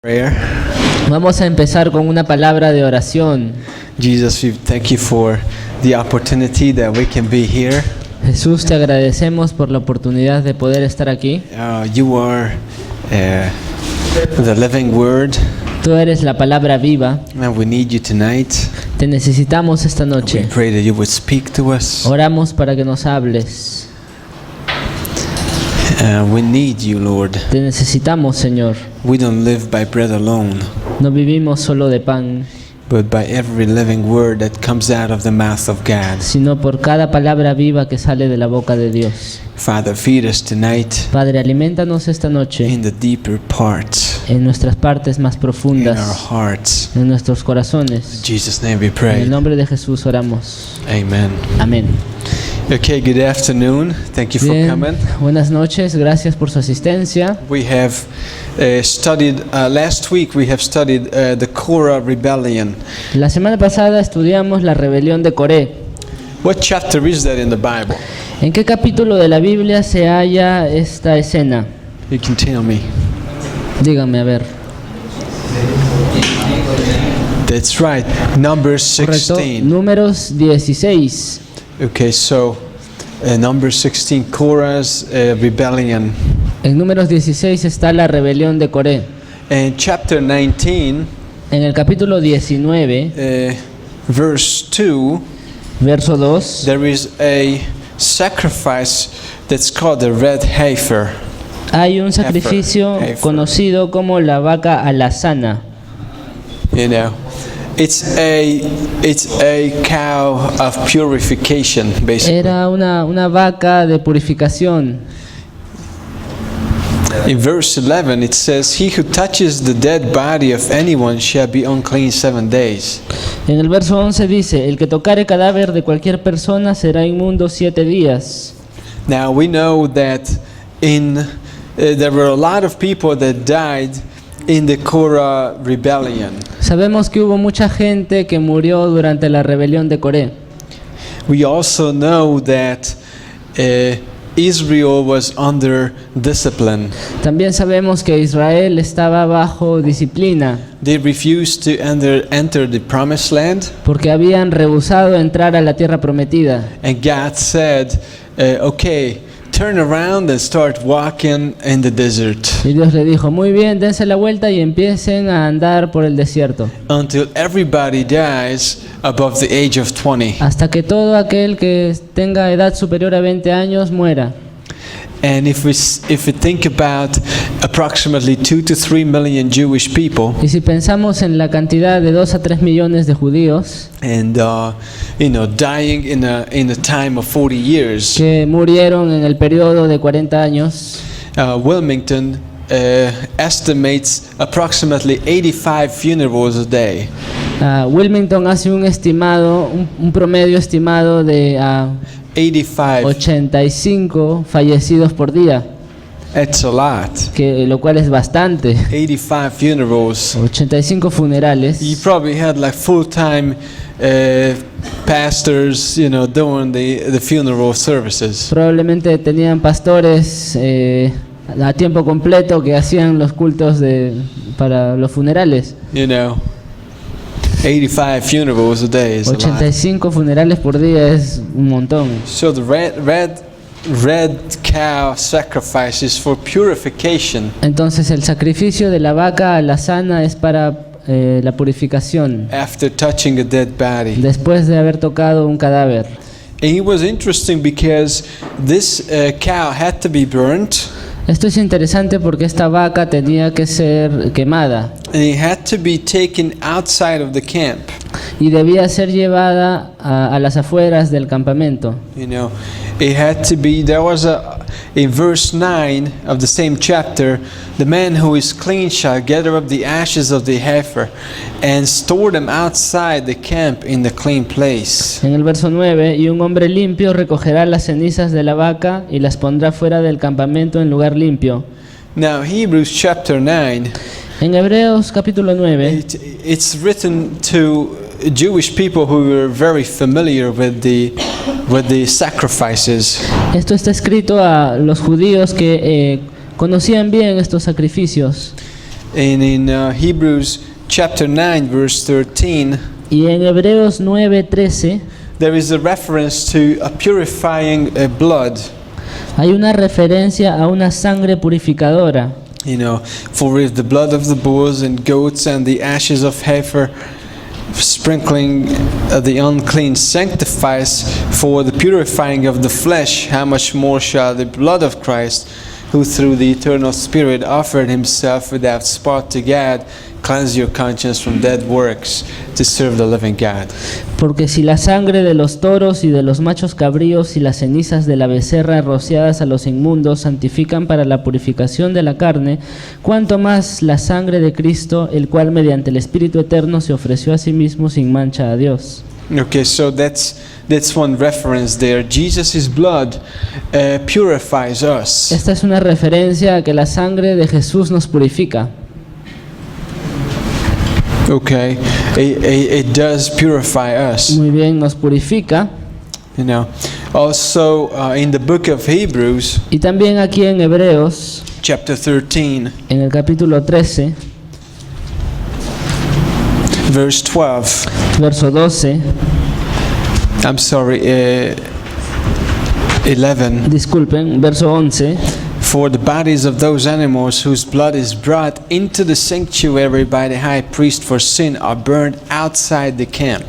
Prayer. Vamos a empezar con una palabra de oración. Jesus, we thank you for the opportunity that we can be here. Jesús, te agradecemos por la oportunidad de poder estar aquí. You are the living word, Tú eres la palabra viva. and we need you tonight. Te necesitamos esta We noche. pray that you would speak to us. Oramos para que nos hables. We need you, Lord. Te necesitamos, Señor. We don't live by bread alone, No vivimos solo de pan, but by every living word that comes out of the mouth of God. sino por cada palabra viva que sale de la boca de Dios. Father, feed us tonight Padre, alimentanos esta noche in the deeper parts, en nuestras partes más in our profundas, hearts. en nuestros In corazones. Jesus' name we En pray. el nombre de Jesús oramos. Amen. Amén. Okay, good afternoon. Thank you for Bien, coming. buenas noches, gracias por su asistencia. We have studied, last week we have studied the Korah rebellion. La semana pasada estudiamos la rebelión de Coré. What chapter is that in the Bible? ¿En qué capítulo de la Biblia se halla esta escena? You can tell me. Díganme, a ver. That's right, Numbers Correcto, 16. Números 16. Okay, so Numbers 16, Korah's rebellion. En Números 16 está la rebelión de Coré. And chapter 19, En el capítulo 19, verse 2, verso 2, there is a sacrifice that's called the red heifer. hay un sacrificio Heifer. conocido como la vaca alazana. You know, it's a cow of purification, basically. Era una vaca de purificación. In verse 11, it says, "He who touches the dead body of anyone shall be unclean 7 days." En el verso 11 dice, el que tocare cadáver de cualquier persona será inmundo 7 días. Now we know that there were a lot of people that died in the Korah rebellion. Sabemos que hubo mucha gente que murió durante la rebelión de Coré. We also know that Israel was under discipline. También sabemos que Israel estaba bajo disciplina They refused to enter the promised land, porque habían rehusado entrar a la tierra prometida. and God said, "Okay, turn around and start walking in the desert Y Dios le dijo, muy bien, dense la vuelta y empiecen a andar por el desierto, until everybody dies above the age of 20." hasta que todo aquel que tenga edad superior a 20 años muera. And if we think about approximately 2 to 3 million Jewish people, Y si pensamos en la cantidad de 2 a 3 millones de judíos and dying in a time of 40 years, que murieron en el periodo de 40 años, Wilmington estimates approximately 85 funerals a day. Wilmington hace un estimado, un promedio estimado de 85. 85 fallecidos por día, That's a lot. lo cual es bastante. 85 funerals. 85 funerales. You probably had like full-time pastors, doing the funeral services. Probablemente tenían pastores a tiempo completo que hacían los cultos para los funerales. 85 funerals a day is a lot. 85 funerales por día es un montón. So the red cow sacrifice is for purification Entonces el sacrificio de la vaca alazana es para la purificación, after touching a dead body. después de haber tocado un cadáver. And it was interesting because this cow had to be burnt, Esto es interesante porque esta vaca tenía que ser quemada and it had to be taken outside of the camp. y debía ser llevada a las afueras del campamento. It had to be, in verse 9 of the same chapter, the man who is clean shall gather up the ashes of the heifer and store them outside the camp in the clean place. En el verso 9, y un hombre limpio recogerá las cenizas de la vaca y las pondrá fuera del campamento en lugar limpio. Now, Hebrews chapter 9, En Hebreos capítulo 9, it's written to Jewish people who were very familiar with the sacrifices. esto está escrito a los judíos que conocían bien estos sacrificios. And in Hebrews chapter 9, verse 13, Y en Hebreos 9:13 there is a reference to a purifying blood. hay una referencia a una sangre purificadora. For if the blood of the bulls and goats and the ashes of heifer sprinkling the unclean sanctifies for the purifying of the flesh, how much more shall the blood of Christ, who through the eternal Spirit offered himself without spot to God, cleanse your conscience from dead works to serve the living God. Porque si la sangre de los toros y de los machos cabríos y las cenizas de la becerra rociadas a los inmundos santifican para la purificación de la carne, cuánto más la sangre de Cristo, el cual mediante el Espíritu Eterno se ofreció a sí mismo sin mancha a Dios. Okay, so that's one reference there. Jesus' blood purifies us. Esta es una referencia a que la sangre de Jesús nos purifica. Okay, it does purify us. Muy bien, nos purifica. Also in the book of Hebrews, Y también aquí en Hebreos, chapter 13, en el capítulo 13, verse 12. verso 12, I'm sorry, 11. disculpen, verso 11. For the bodies of those animals whose blood is brought into the sanctuary by the high priest for sin are burned outside the camp.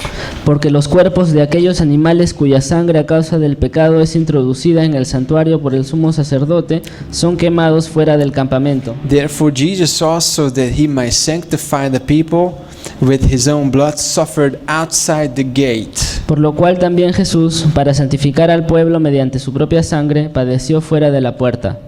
Porque los cuerpos de aquellos animales cuya sangre a causa del pecado es introducida en el santuario por el sumo sacerdote son quemados fuera del campamento. Therefore Jesus also, that he might sanctify the people with his own blood, suffered outside the gate. Por lo cual también Jesús, para santificar al pueblo mediante su propia sangre, padeció fuera de la puerta.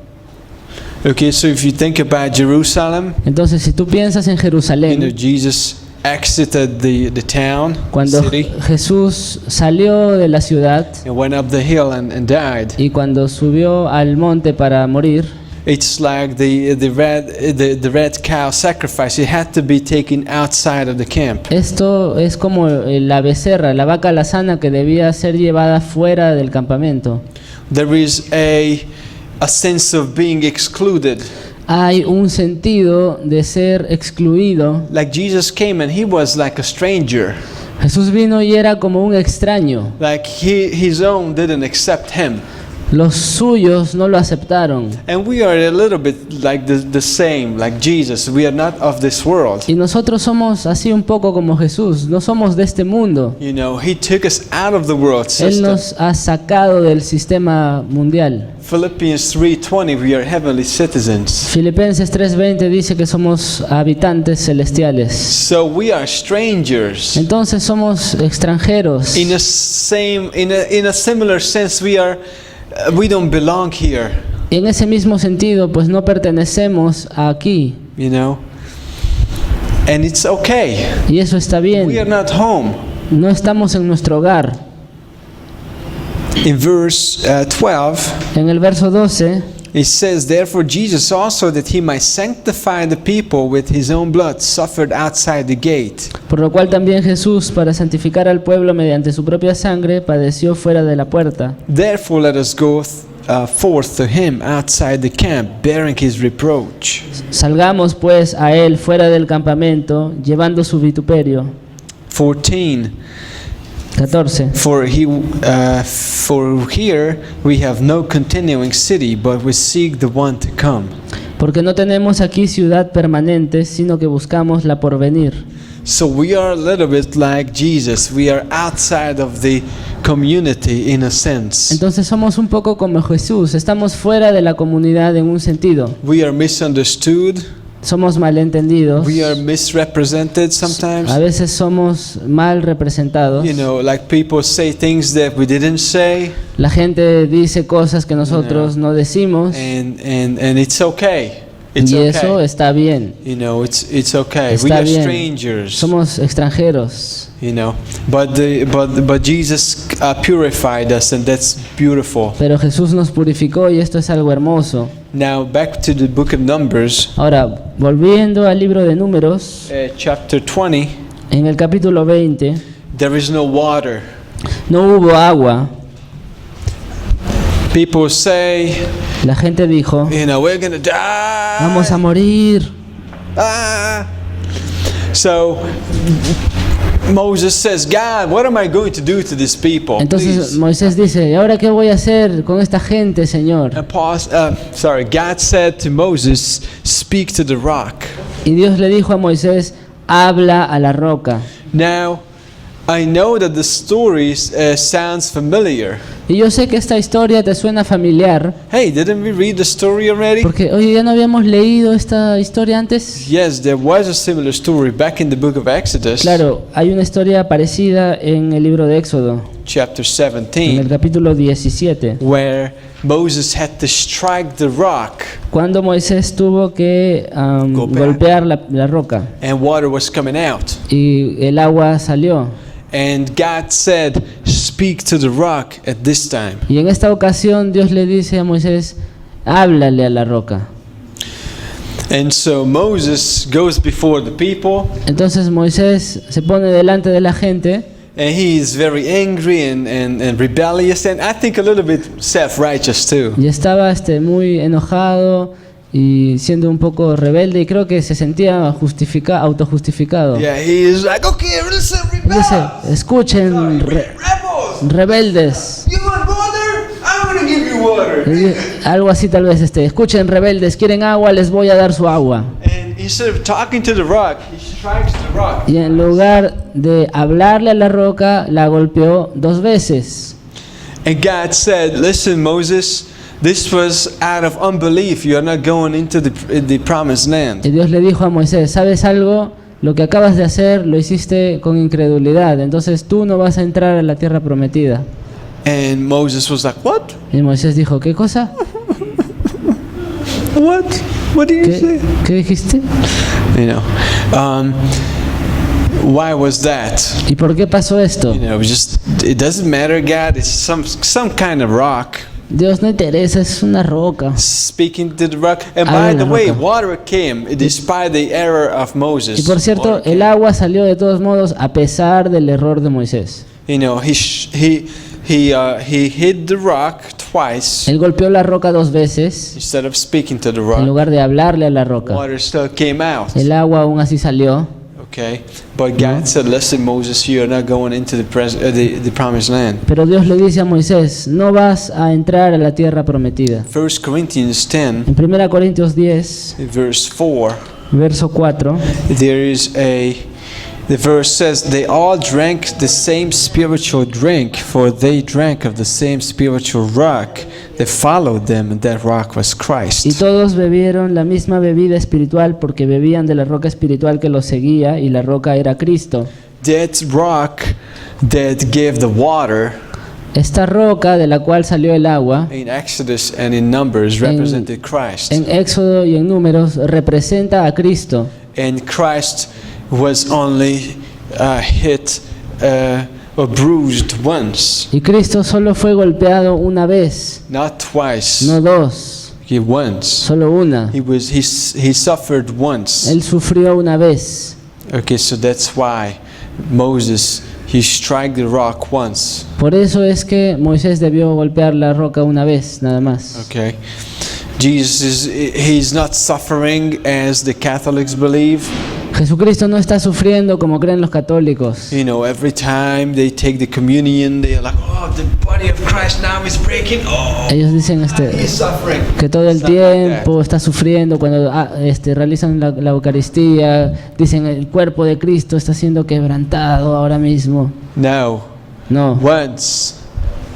Okay, so if you think about Jerusalem, Entonces, si tú piensas en Jerusalén, Jesus exited the town, cuando city, Jesús salió de la ciudad and went up the hill and died. y cuando subió al monte para morir, It's like the red cow sacrifice. It had to be taken outside of the camp. esto es como la becerra, la vaca alazana que debía ser llevada fuera del campamento. There is a sense of being excluded. Hay un sentido de ser excluido. Like Jesus came and he was like a stranger. Jesús vino y era como un extraño. Like his own didn't accept him. Los suyos no lo aceptaron. And we are a little bit like the same, like Jesus. We are not of this world. Y nosotros somos así un poco como Jesús, no somos de este mundo. He took us out of the world Él system. nos ha sacado del sistema mundial. Philippians 3:20, we are heavenly citizens. Filipenses 3:20 dice que somos habitantes celestiales. So we are strangers. Entonces somos extranjeros. In a similar sense, we don't belong here. Y en ese mismo sentido, pues no pertenecemos aquí. And it's okay. Y eso está bien. We are not home. No estamos en nuestro hogar. In verse 12, En el verso 12, it says, therefore Jesus also, that he might sanctify the people with his own blood, suffered outside the gate. por lo cual también Jesús, para santificar al pueblo mediante su propia sangre, padeció fuera de la puerta. Therefore let us go forth to him outside the camp, bearing his reproach. Salgamos pues a él fuera del campamento, llevando su vituperio. 14. 14. For here we have no continuing city, but we seek the one to come. Porque no tenemos aquí ciudad permanente, sino que buscamos la porvenir. So we are a little bit like Jesus. We are outside of the community in a sense. Entonces somos un poco como Jesús, estamos fuera de la comunidad en un sentido. We are misunderstood. Somos malentendidos. We are misrepresented sometimes. A veces somos mal representados. Like people say things that we didn't say. La gente dice cosas que nosotros no decimos. And it's okay. It's y okay. eso está bien. It's okay. Está We are bien. strangers. Somos extranjeros. But Jesus purified us, and that's beautiful. Pero Jesús nos purificó y esto es algo hermoso. Now back to the book of Numbers, Ahora, volviendo al libro de Números, chapter 20. en el capítulo 20, There is no water. no hubo agua. People say, La gente dijo, we're gonna die. vamos a morir. Ah. So Moses says, God, what am I going to do to these people? Entonces Please. Moisés dice, ¿y ahora qué voy a hacer con esta gente, Señor? And God said to Moses, speak to the rock. Y Dios le dijo a Moisés, habla a la roca. Now, I know that the story sounds familiar. Y yo sé que esta historia te suena familiar, Hey, didn't we read the story already? porque, oye, ¿ya no habíamos leído esta historia antes? Yes, there was a similar story back in the book of Exodus, Claro, hay una historia parecida en el libro de Éxodo, chapter en el 17, capítulo 17, where Moses had to strike the rock cuando Moisés tuvo que Go back. golpear la roca and water was coming out. y el agua salió. And God said, speak to the rock at this time. Y en esta ocasión Dios le dice a Moisés, háblale a la roca. And so Moses goes before the people, Entonces Moisés se pone delante de la gente and he is very angry and rebellious, and I think a little bit self-righteous too. y estaba muy enojado y siendo un poco rebelde, y creo que se sentía autojustificado. Yeah, he is like, okay, listen, Dice, rebels, escuchen, rebels, rebeldes. you want water? I'm going to give you water. Algo así tal vez escuchen, rebeldes, quieren agua, les voy a dar su agua. And instead of talking to the rock, he strikes the rock. Y en lugar de hablarle a la roca, la golpeó 2 veces. And God said, listen, Moses, this was out of unbelief. You are not going into the promised land. Y Dios le dijo a Moisés, ¿sabes algo? Lo que acabas de hacer lo hiciste con incredulidad, entonces tú no vas a entrar a la tierra prometida. And Moses was like, what? Y Moisés dijo, ¿qué cosa? What? What did you say? ¿Qué dijiste? You know, why was that? ¿Y por qué pasó esto? You know, it doesn't matter, God. It's some kind of rock. Dios no interesa, es una roca. Speaking to the rock. And Habla by la the way, roca. water came despite the error of Moses. Y por cierto, Water el came. agua salió de todos modos a pesar del error de Moisés. You know, he hit the rock twice Él golpeó la roca 2 veces, instead of speaking to the en rock. lugar de hablarle a la roca. Water still came out. El agua aún así salió. Okay, but God said, "Listen, Moses, you are not going into the promised land." Pero Dios le dice a Moisés, no vas a entrar a la tierra prometida. 1 Corinthians 10, En 1 Corintios 10, verse 4, verso 4, the verse says, "They all drank the same spiritual drink, for they drank of the same spiritual rock that followed them, and that rock was y Christ." todos bebieron la misma bebida espiritual porque bebían de la roca espiritual que los seguía y la roca era Cristo. That rock that gave the water Esta roca de la cual salió el agua, in Exodus and in Numbers represented Christ, en Éxodo y en Números representa a Cristo. and Christ was only hit or bruised once, Y Cristo solo fue golpeado una vez, not twice. no 2, Once. solo una. He suffered once. Él sufrió una vez. Okay, so that's why Moses, he struck the rock once. Por eso es que Moisés debió golpear la roca una vez, nada más. Okay. Jesus he's not suffering as the Catholics believe. Jesucristo no está sufriendo como creen los católicos. You know, every time they take the communion, they're like, "Oh, the body of Christ now is breaking. Oh, Ellos dicen he's suffering." que todo el It's not like that. tiempo está sufriendo cuando realizan la Eucaristía. Dicen el cuerpo de Cristo está siendo quebrantado ahora mismo. No, No, once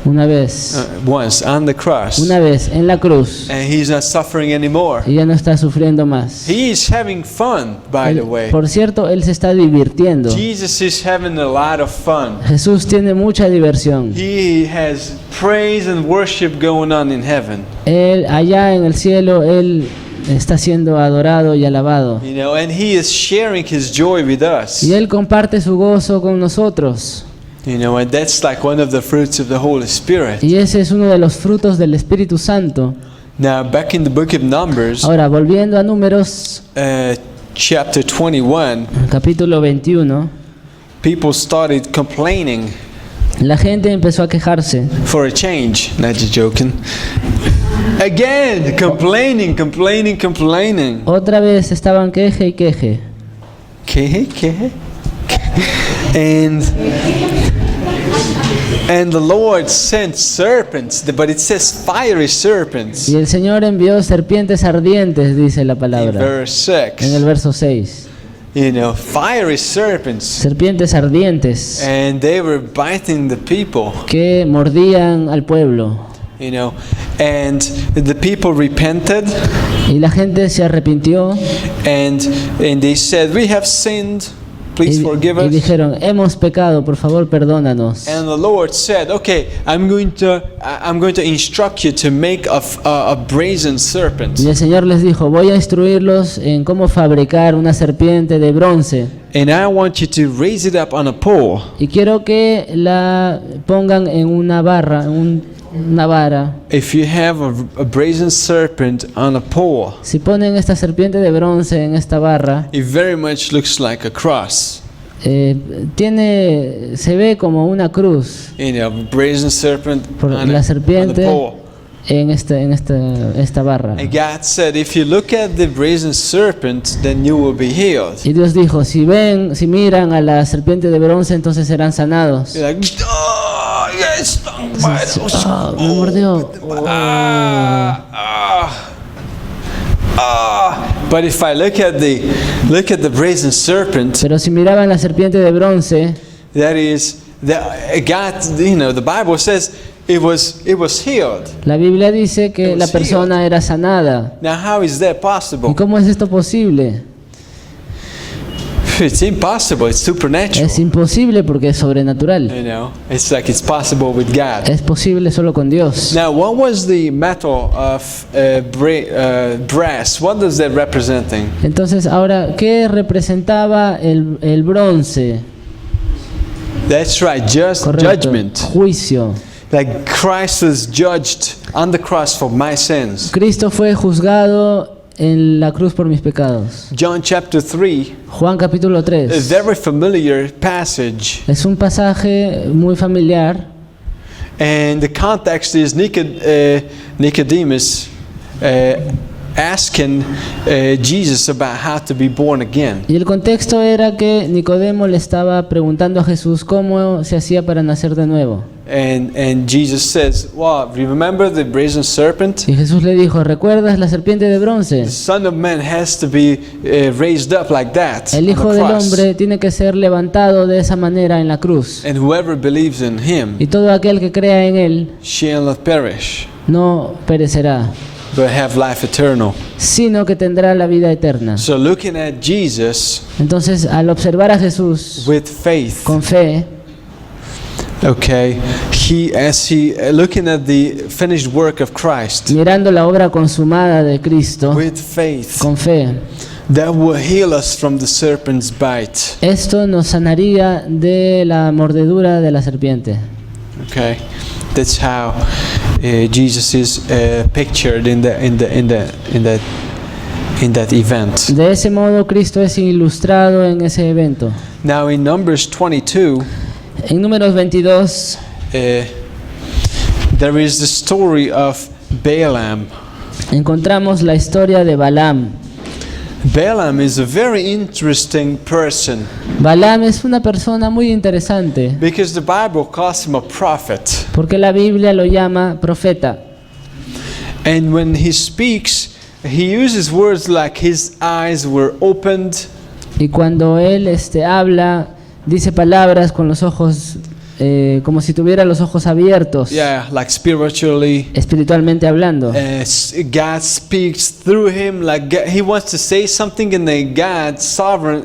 una vez. once on the cross, Una vez en la cruz. and he's not suffering anymore. Y ya no está sufriendo más. He is having fun, by the way. Por cierto, Él se está divirtiendo. Jesus is having a lot of fun. Jesús tiene mucha diversión. He has praise and worship going on in heaven. Él, allá en el cielo, Él está siendo adorado y alabado. You know, and he is sharing his joy with us. Y Él comparte su gozo con nosotros. You know, and that's like one of the fruits of the Holy Spirit. Y ese es uno de los frutos del Espíritu Santo. Now, back in the book of Numbers, Ahora, volviendo a Números, chapter 21, capítulo 21, people started complaining La gente empezó a quejarse. For a change, not just joking. Again, complaining. Otra vez estaban queje y queje. ¿Qué? And the Lord sent serpents, but it says fiery serpents. Y el Señor envió serpientes ardientes, dice la In palabra. verse En 6. el verso 6. Fiery serpents. Serpientes ardientes And they were biting the people. que mordían al pueblo. And the people repented, Y la gente se arrepintió and they said, "We have sinned. Please forgive y us." dijeron, hemos pecado, por favor perdónanos. And the Lord said, "Okay, I'm going to instruct you to make a brazen serpent, Y el Señor les dijo, voy a instruirlos en cómo fabricar una serpiente de bronce. and I want you to raise it up on a pole. Y quiero que la pongan en una barra, una vara. If you have a brazen serpent on a pole, Si ponen esta serpiente de bronce en esta barra, it very much looks like a cross. se ve como una cruz Brazen serpent por on la a serpiente pole." en esta barra. And God said, "If you look at the brazen serpent, then you will be healed." Y Dios dijo, si miran a la serpiente de bronce, entonces serán sanados. You're like, "Oh, yes, stung by those." Me mordió. But if I look at the brazen serpent, Pero si miraban la serpiente de bronce, that is God. The Bible says it was healed. la Biblia dice que It la was persona era sanada. Now, how is that ¿Y possible? cómo es esto posible? It's impossible. It's supernatural. Es imposible porque es sobrenatural. It's like it's possible with God. Es posible solo con Dios. Now, what was the metal of brass? What does that representing? Entonces, ahora, ¿qué representaba el bronce? That's right, Correcto. judgment. Juicio. Like Christ was judged on the cross for my sins. Cristo fue juzgado en la cruz por mis pecados. John chapter 3, Juan capítulo a 3. very familiar passage. Es un pasaje muy familiar. And the context is Nicodemus asking Jesus about how to be born again. Y el contexto era que Nicodemo le estaba preguntando a Jesús cómo se hacía para nacer de nuevo. And Jesus says, "Well, remember the brazen serpent? Y Jesús le dijo, ¿recuerdas la serpiente de bronce? The Son of Man has to be raised up like that El on Hijo the del cross. Hombre tiene que ser levantado de esa manera en la cruz. And whoever believes in him Y todo aquel que crea en Él shall not perish, no perecerá, but have life eternal." sino que tendrá la vida eterna. So looking at Jesus Entonces, al observar a Jesús with faith, con fe, okay, looking at the finished work of Christ mirando la obra consumada de Cristo, with faith, con fe, that will heal us from the serpent's bite. esto nos sanaría de la mordedura de la serpiente. Okay, that's how Jesus is pictured in that event. De ese modo, Cristo es ilustrado en ese evento. Now in Numbers 22, En Números 22 there is the story of Balaam. encontramos la historia de Balaam. Balaam is a very interesting person Balaam es una persona muy interesante because the Bible calls him a prophet. porque la Biblia lo llama profeta. And when he speaks, he uses words like his eyes were opened, Y cuando él habla, dice palabras con los ojos, como si tuviera los ojos abiertos, like spiritually. espiritualmente hablando. God speaks through him, like he wants to say something, and then God,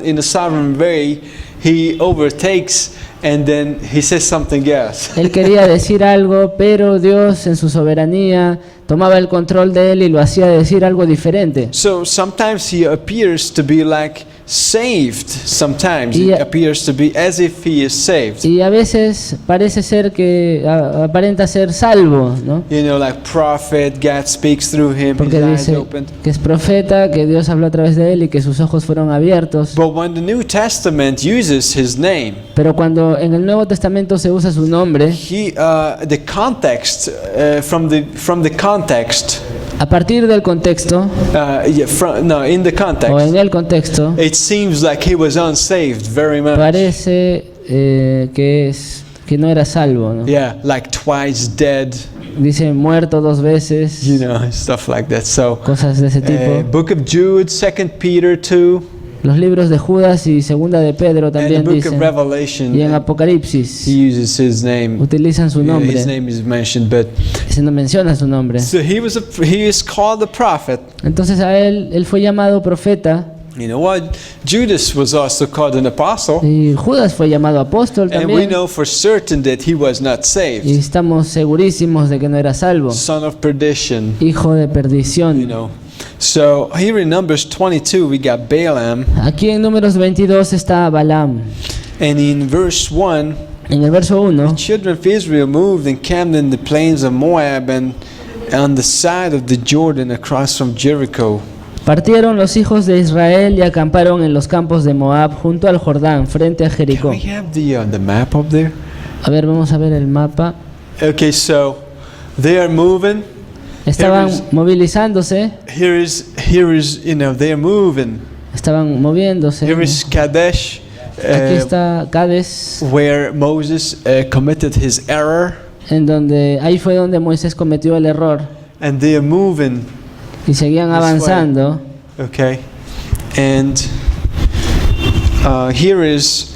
in a sovereign way, he overtakes, and then he says something else. Él quería decir algo, pero Dios en su soberanía tomaba el control de él y lo hacía decir algo diferente. So sometimes he appears to be like saved sometimes. Y- It appears to be as if he is saved. Y a veces parece ser que aparenta ser salvo, ¿no? You know, like prophet, God speaks through him, his Porque eyes dice opened. que es profeta, que Dios habló a través de él y que sus ojos fueron abiertos. But when the New Testament uses his name, Pero cuando en el Nuevo Testamento se usa su nombre, the context, from the context, a partir del contexto, in the o context, en el contexto, it seems like he was unsaved very much. parece que no era salvo, ¿no? Yeah, like twice dead, Dice muerto 2 veces, you know, stuff like that. So, cosas de ese tipo. Book of Jude, 2 Peter 2, Los libros de Judas y Segunda de Pedro and the también Book dicen. of Revelation. Y en Apocalipsis He uses his name. utilizan su His nombre. name is mentioned, but Se no menciona su nombre. so he is called a prophet. Entonces a él fue llamado profeta You know what? Judas was also called an apostle, y Judas fue llamado apóstol and we también. know for certain that he was not Y saved. estamos segurísimos de que no era salvo. Son of perdition, Hijo de you perdición. know. So here in Numbers 22, we got Balaam, Aquí en Números 22 está Balaam. and in verse 1, En el verso 1, children of Israel moved and camped in the plains of Moab and on the side of the Jordan across from Jericho. partieron los hijos de Israel y acamparon en los campos de Moab junto al Jordán, frente a Can Jericó. we have the map up there? A ver, vamos a ver el mapa. Okay, so they are moving. Estaban Here is- movilizándose, Here is, you know, they are moving. estaban moviéndose. Here is Kadesh, Aquí está Cades, where Moses committed his error, ahí fue donde Moisés cometió el error and they are moving. y seguían This way. avanzando. Okay, and here is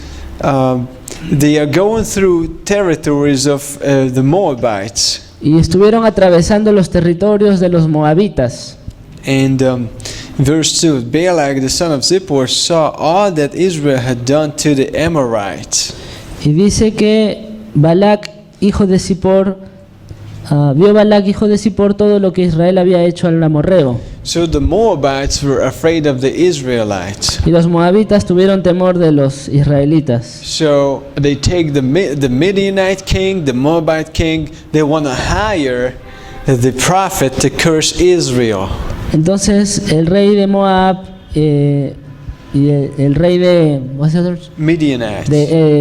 they are going through territories of the Moabites, Y estuvieron atravesando los territorios de los moabitas. and verse 2: Balak the son of Zippor saw all that Israel had done to the Amorites. Y dice que Balac, hijo de Zippor, vio Balac, hijo de Zippor, todo lo que Israel había hecho al amorreo. So the Moabites were afraid of the Israelites. Y los moabitas tuvieron temor de los israelitas. So they take the Midianite king, the Moabite king. They want to hire the prophet to curse Israel. Entonces el rey de Moab y el rey de, Midianites.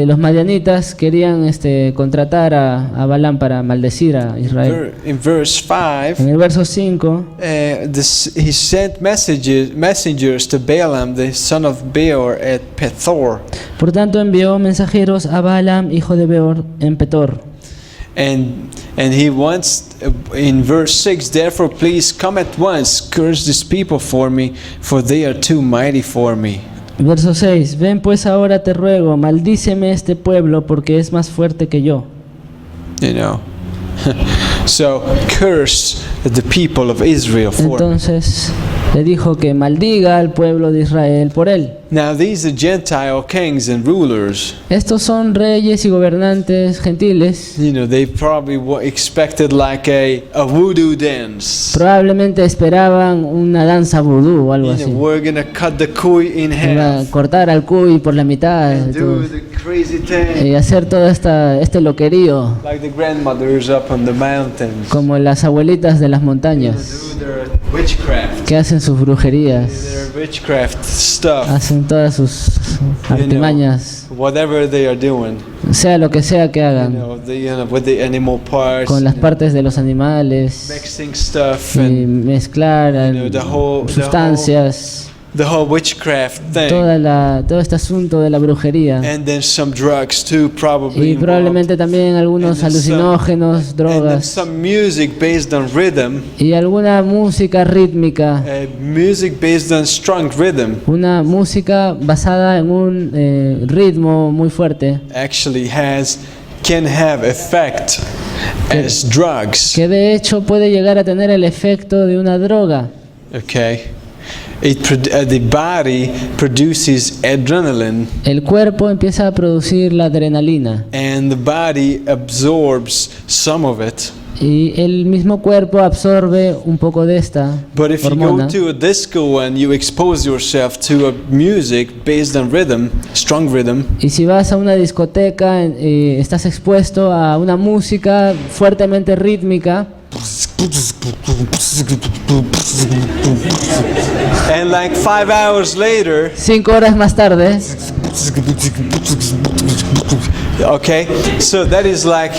los madianitas querían contratar a Balaam para maldecir a Israel. In verse 5, En el verso 5 he sent messengers to Balaam, the son of Beor, at Pethor. por tanto envió mensajeros a Balaam, hijo de Beor, en Petor. And he wants, in verse 6, therefore please come at once, curse this people for me, for they are too mighty for me. Verso 6. Ven pues ahora te ruego, maldíceme este pueblo porque es más fuerte que yo. You know. So curse the people of Israel for me. Entonces le dijo que maldiga al pueblo de Israel por él. Now these are Gentile kings and rulers. Estos son reyes y gobernantes gentiles. You know, they probably expected like a voodoo dance. Probablemente esperaban una danza vudú o algo You así. know, we're gonna cut the cuy in Iba a half cortar al cuy por la mitad and do todo, the crazy thing y hacer todo este loquerío like the grandmothers up on the mountains. como las abuelitas de las montañas Do their witchcraft. que hacen sus brujerías, Their witchcraft stuff. hacen todas sus artimañas, Whatever they are doing. sea lo que sea que You hagan, know, with the animal parts. con las partes de los animales Mixing stuff y and mezclar the whole sustancias, witchcraft thing. todo este asunto de la brujería. And then some drugs too, probably. Y probablemente también algunos And then alucinógenos, And then drogas some music based on rhythm, y alguna música rítmica, music based on strong rhythm, una música basada en un ritmo muy fuerte actually can have effect as drugs. que de hecho puede llegar a tener el efecto de una droga. Okay, the body produces adrenaline, El cuerpo empieza a producir la adrenalina and the body absorbs some of it. Y el mismo cuerpo absorbe un poco de esta But if you hormona. go to a disco and you expose yourself to a music based on rhythm, strong rhythm, Y si vas a una discoteca, estás expuesto a una música fuertemente rítmica. and like 5 hours later, 5 horas más tarde, okay, so that is like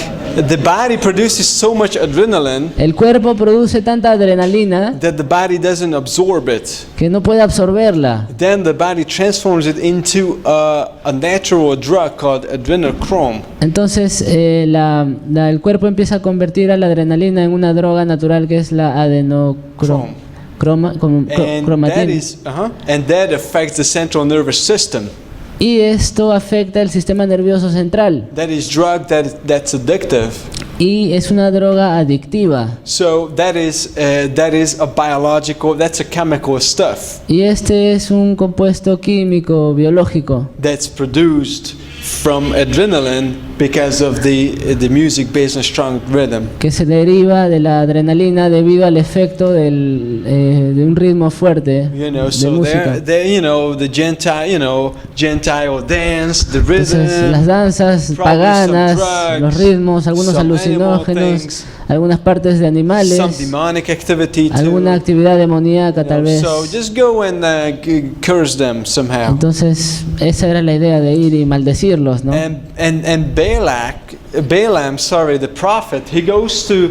the body produces so much adrenaline el cuerpo produce tanta adrenalina that the body doesn't absorb it. que no puede absorberla. Then the body transforms it into a natural drug called adrenochrome. Entonces el cuerpo empieza a convertir a la adrenalina en una droga natural que es la Chrome. cromatina. And that affects the central nervous system. Y esto afecta el sistema nervioso central. That is drug that's addictive. Y es una droga adictiva. So that is a biological, that's a chemical stuff Y este es un compuesto químico, biológico, that's produced from adrenaline because of the music based on strong rhythm. que se deriva de la adrenalina debido al efecto de un ritmo fuerte You know, de so música. they the Gentile dance, the Entonces, rhythm, las danzas probably paganas, some drugs, los ritmos, algunos some alucinógenos, animal things, algunas partes de animales, some demonic activity too. alguna actividad demoníaca tal vez. So just go and curse them somehow. Entonces, esa era la idea de ir y maldecirlos, ¿no? And Balaam, the prophet, he goes to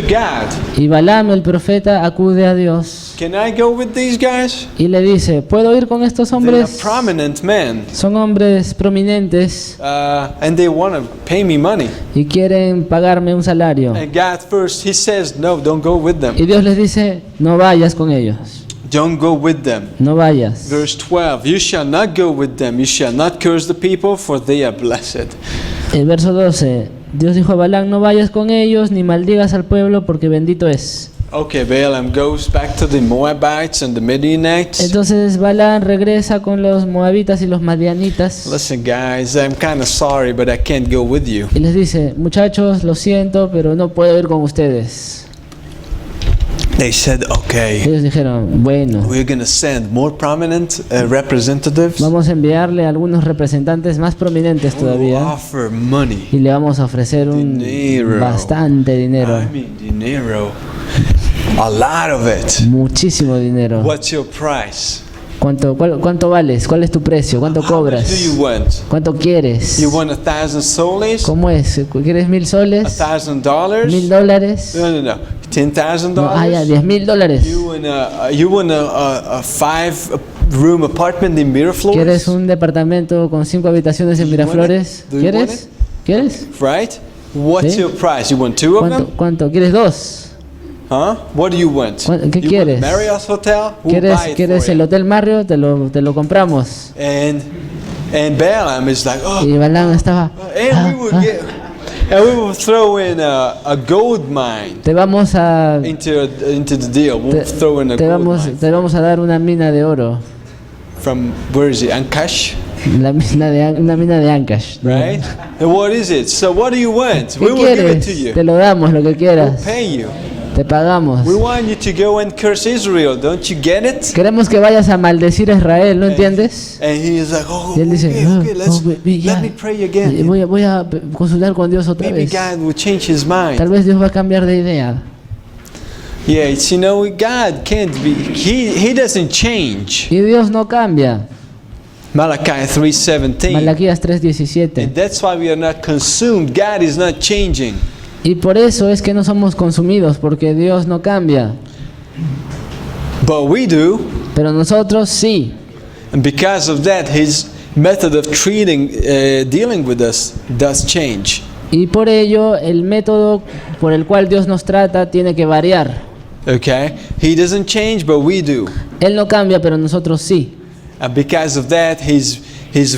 God. Y Balaam, el profeta, acude a Dios Can I go with these guys? y le dice, ¿puedo ir con estos They're hombres? prominent men, Son hombres prominentes and they want to pay me money. y quieren pagarme un salario. And God first, he says, no, don't go with them. Y Dios les dice, no vayas con ellos, Don't go with them. no vayas. Verse 12, you shall not go with them. You shall not curse the people, for they are blessed. El verso 12, Dios dijo a Balaam, no vayas con ellos ni maldigas al pueblo porque bendito es. Okay, Balaam goes back to the Moabites and the Midianites. Entonces Balaam regresa con los moabitas y los madianitas Listen, guys, I'm kind of sorry, but I can't go with you. y les dice, muchachos, lo siento, pero no puedo ir con ustedes. They said, okay, Ellos dijeron, bueno, we're going to send more prominent representatives. vamos a enviarle a algunos representantes más prominentes We'll todavía offer money. y le vamos a ofrecer Dinero. bastante dinero, I mean, dinero. A lot of it. muchísimo dinero. What's your price? ¿Cuánto vales? ¿Cuál es tu precio? ¿Cuánto How much do cobras? you want? ¿Cuánto quieres? You want 1,000 soles? ¿Cómo es? ¿Quieres 1,000 soles? $1,000? $1,000? No. $10,000? No, ya, $10,000. You want a 5-room apartment in Miraflores? ¿Quieres un departamento con 5 habitaciones en Do you want Miraflores? it? Do you want ¿Quieres? ¿Quieres? Right? What's Sí. your price? You want 2 of them? ¿Cuánto? ¿Quieres 2? Huh? What do you want? ¿Qué You quieres? want Marriott's Hotel? We'll buy it ¿Quieres for el you. Hotel Marriott? Te lo compramos. And Balaam is like, oh, Y Balaam estaba, and we will throw in a gold mine te vamos a into the deal. We'll throw in a te gold vamos, mine. te vamos a dar una mina de oro. From, where is it? Ancash? Una mina de Ancash. Right? And what is it? So what do you want? ¿Qué We will give it quieres? to you. Te lo damos, lo que We'll quieras. pay you. Te pagamos. We want you to go and curse Israel. Don't you get it? Queremos que vayas a maldecir a Israel, ¿no entiendes? And he is like, oh, Y él dice, okay, ya, let me pray again. voy a consultar con Dios otra Maybe vez. God will change his mind. Tal vez Dios va a cambiar de idea. Yeah, it's, God can't be, he doesn't change. Y Dios no cambia. Malachi 3:17. Malaquías And 3:17. that's why we are not consumed. God is not changing. Y por eso es que no somos consumidos, porque Dios no cambia. But we do. Pero nosotros sí. And because of that, his method of dealing with us does change. Y por ello el método por el cual Dios nos trata tiene que variar. Okay? He doesn't change, but we do. Él no cambia, pero nosotros sí. And because of that, his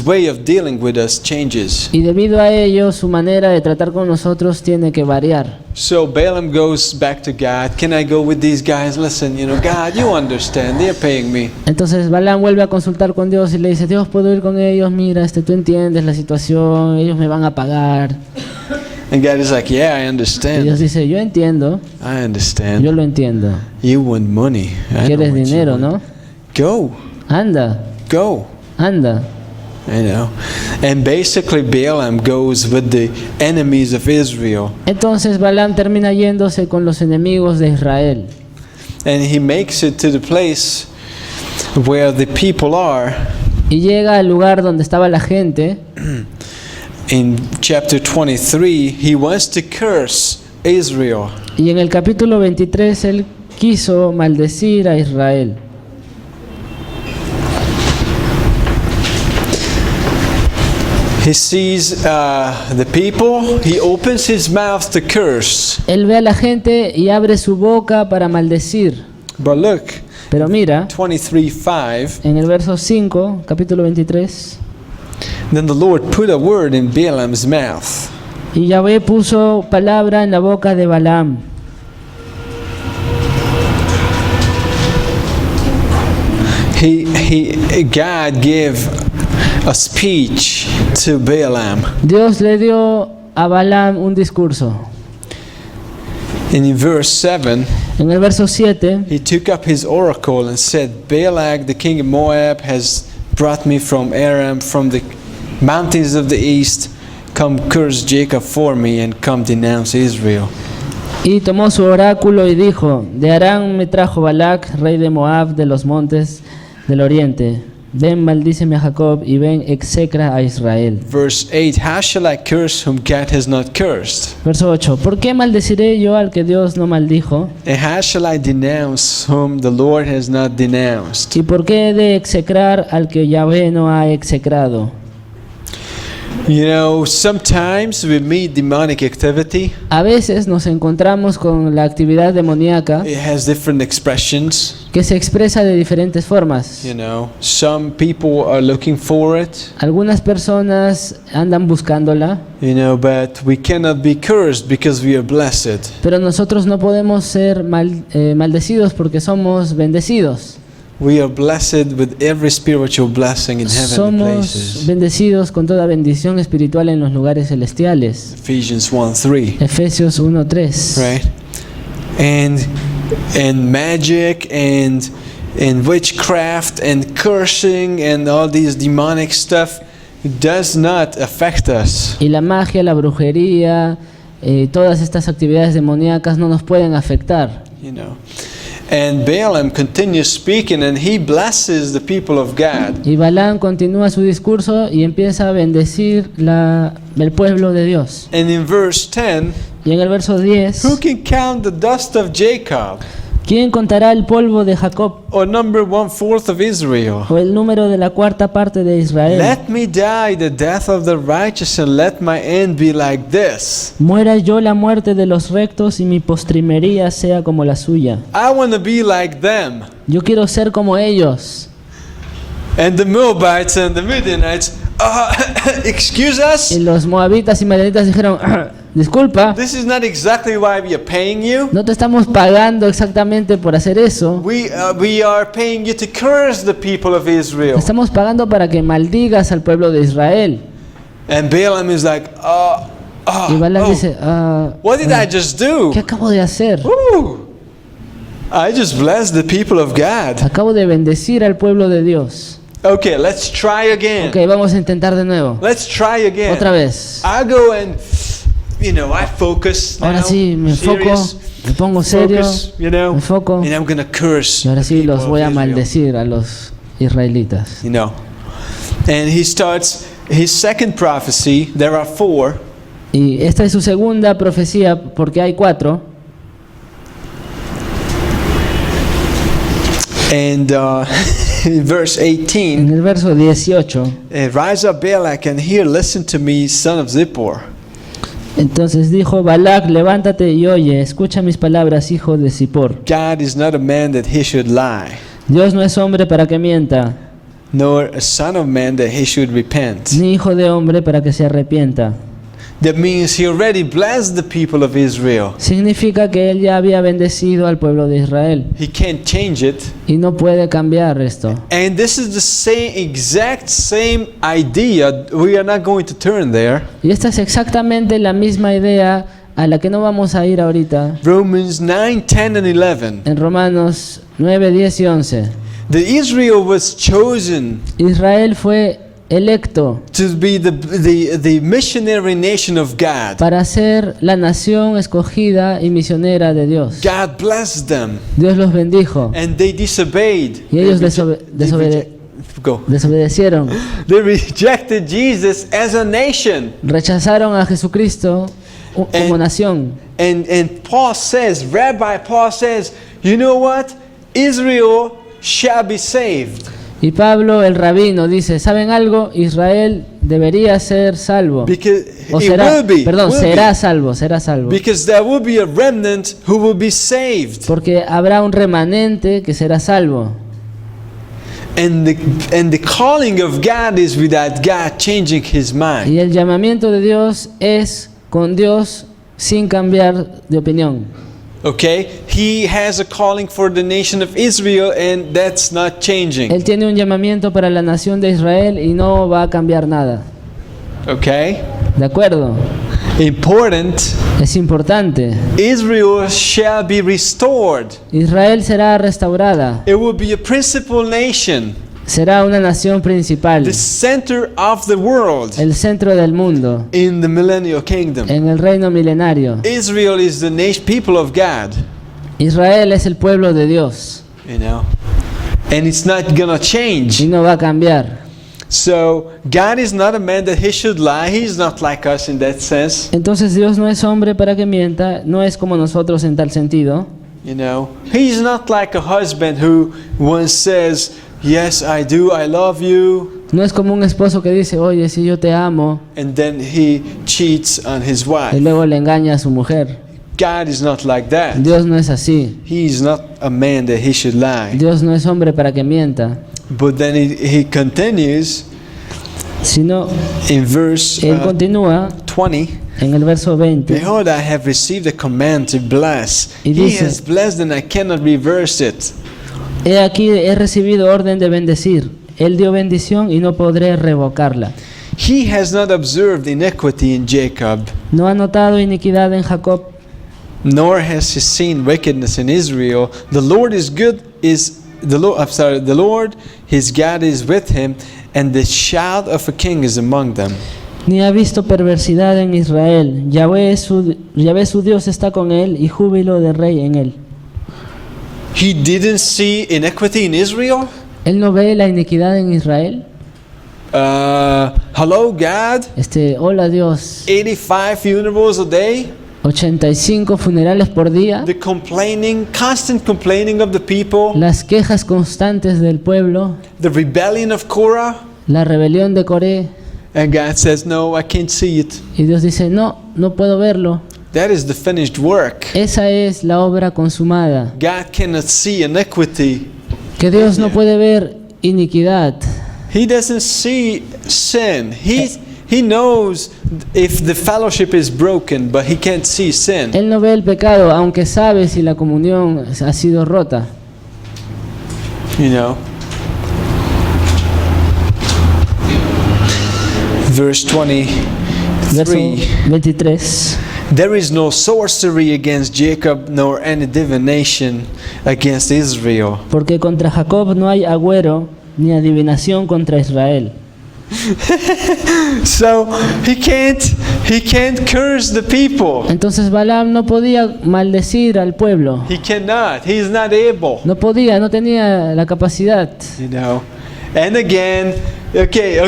way of dealing with us changes. Y debido a ello, su manera de tratar con nosotros tiene que variar. So Balaam goes back to God. Can I go with these guys? Listen, God, you understand. They're paying me. Entonces Balaam vuelve a consultar con Dios y le dice, Dios, ¿puedo ir con ellos? Mira, tú entiendes la situación, ellos me van a pagar. And God is like, yeah, I Y Dios understand. dice, yo entiendo, I yo understand. lo entiendo. You want money. I know ¿Quieres what you dinero, want. no? Go. Anda, Go. anda. And basically Balaam goes with the enemies of Israel. Entonces Balaam termina yéndose con los enemigos de Israel. And he makes it to the place where the people are. Y llega al lugar donde estaba la gente. In chapter 23, he wants to curse Israel. Y en el capítulo 23 él quiso maldecir a Israel. He sees the people, he opens his mouth to curse. Él ve a la gente y abre su boca para maldecir. But look, Pero mira, 23:5, en el verso 5, capítulo 23, then the Lord put a word in Balaam's mouth. y Yahvé puso palabra en la boca de Balaam. God gave a speech to Balaam. Dios le dio a Balaam un discurso. And in verse 7, En el verso 7, he took up his oracle and said, Balak, the king of Moab, has brought me from Aram, from the mountains of the east. Come curse Jacob for me and come denounce Israel. y tomó su oráculo y dijo, de Aram me trajo Balac, rey de Moab, de los montes del oriente. Ven, maldíceme a Jacob, y ven, execra a Israel. Verse 8, how shall I curse whom God has not cursed? Verso 8, ¿por qué maldeciré yo al que Dios no maldijo? And how shall I denounce whom the Lord has not denounced? ¿Y por qué he de execrar al que Yahvé no ha execrado? You know, sometimes we meet demonic activity. A veces nos encontramos con la actividad demoníaca It has different expressions. que se expresa de diferentes formas. You know, some people are looking for it. Algunas personas andan buscándola, You know, but we cannot be cursed because we are blessed. pero nosotros no podemos ser maldecidos porque somos bendecidos. We are blessed with every spiritual blessing in heavenly Somos places. bendecidos con toda bendición espiritual en los lugares celestiales. Ephesians 1:3, Efesios 1:3. right? And magic and witchcraft and cursing and all these demonic stuff does not affect us. Y la magia, la brujería, todas estas actividades demoníacas no nos pueden afectar. You know. And Balaam continues speaking and he blesses the people of God. Y Balaam continúa su discurso y empieza a bendecir el pueblo de Dios. And in verse 10, Y en el verso 10, who can count the dust of Jacob ¿quién contará el polvo de Jacob or number 1/4 of Israel? o el número de la cuarta parte de Israel? Let me die the death of the righteous and let my end be like this. Muera yo la muerte de los rectos y mi postrimería sea como la suya. I want to be like them. Yo quiero ser como ellos. And the Moabites and the Midianites, excuse us? Y los moabitas y madianitas dijeron, disculpa, This is not exactly why we are paying you. no te estamos pagando exactamente por hacer eso. We are paying you to curse the people of Te Israel. estamos pagando para que maldigas al pueblo de Israel. And Balaam is like, Y Balaam dice, what did I just do? ¿qué acabo de hacer? Woo! I just blessed the people of God. Acabo de bendecir al pueblo de Dios. Okay, let's try again. Ok, vamos a intentar de nuevo. Let's try again. Otra vez. I go and, I focus now. Ahora sí, me enfoco, serious, me pongo serio, focus, me enfoco. and I'm gonna curse Y ahora the sí people los of voy a Israel. maldecir a los israelitas. And he starts his second prophecy. There are 4. Y esta es su segunda profecía porque hay 4. And in verse En 18, el verso 18, rise up, Balak, and here, listen to me, son of Zippor. entonces dijo Balac, levántate y oye, escucha mis palabras, hijo de Zippor. God is not a man that he should lie, Dios no es hombre para que mienta, nor a son of man that he should repent. ni hijo de hombre para que se arrepienta. That means he already blessed the people of Israel. significa que él ya había bendecido al pueblo de Israel He can't change it. y no puede cambiar esto. And this is the exact same idea. We are not going to turn there. Y esta es exactamente la misma idea a la que no vamos a ir ahorita Romans 9, 10, and 11. en Romanos 9, 10 y 11. The Israel was chosen Israel fue electo to be the missionary nation of God. para ser la nación escogida y misionera de Dios. God blessed them, Dios los bendijo and they disobeyed. y ellos Go. desobedecieron. They rejected Jesus as a nation. Rechazaron a Jesucristo como nación. And Paul says, Rabbi Paul says, you know what? Israel shall be saved. Y Pablo, el rabino, dice, ¿saben algo? Israel debería ser salvo. Because O it será, will be. perdón, will será be. salvo, será salvo. Because there will be a remnant who will be saved. Porque habrá un remanente que será salvo. And the calling of God is without God changing his mind. Y el llamamiento de Dios es con Dios sin cambiar de opinión. Okay? He has a calling for the nation of Israel, and that's not changing. Él tiene un llamamiento para la nación de Israel y no va a cambiar nada. Okay? ¿De acuerdo? Important. Es importante. Israel shall be restored. Israel será restaurada. It will be a principal nation. Será una nación principal. The center of the world El centro del mundo. in the millennial kingdom. En el reino milenario. Israel is the people of God. Israel es el pueblo de Dios. You know? And it's not gonna Y change. no va a cambiar. So God is not a man that he should lie. He's not like us in that sense. Entonces Dios no es hombre para que mienta, no es como nosotros en tal sentido. You know, he's not like a husband who once says, "Yes, I do. I love you," No es como un esposo que dice, oye, si yo te amo, and then he cheats on his y wife. luego le engaña a su mujer. God is not like that. Dios no es así. He's not a man that he should lie. Dios no es hombre para que mienta, But then he continues sino in verse Él continúa 20. en el verso 20. Behold, I have received a command to bless. Y He dice, has blessed and I cannot reverse it. He aquí, he recibido orden de bendecir. Él dio bendición y no podré revocarla. He has not observed iniquity in Jacob, No ha notado iniquidad en Jacob, nor has he seen wickedness in Israel. The Lord is good, the Lord, his God is with him, and the shout of a king is among them. ni ha visto perversidad en Israel. Yahvé su Dios está con él y júbilo de rey en él. He didn't see iniquity in Israel? ¿Él no ve la iniquidad en Israel? Hello, God? Hola Dios, 85 funerals a day? 85 funerales por día, The constant complaining of the people, las quejas constantes del pueblo, the rebellion of Korah? la rebelión de Coré. And God says, no, I can't see it. Y Dios dice, no, no puedo verlo. That is the finished work. Esa es la obra consumada. God cannot see iniquity. Que Dios no puede ver iniquidad. He doesn't see sin. He knows if the fellowship is broken, but he can't see sin. Él no ve el pecado, aunque sabe si la comunión ha sido rota. You know. Verse Verso 23. 23. There is no sorcery against Jacob, nor any divination against Israel. Porque contra Jacob no hay agüero, ni adivinación contra Israel. So he can't curse the people. Entonces Balaam no podía maldecir al pueblo. He cannot. He's not able. No podía, no tenía la capacidad. You know. And again, okay,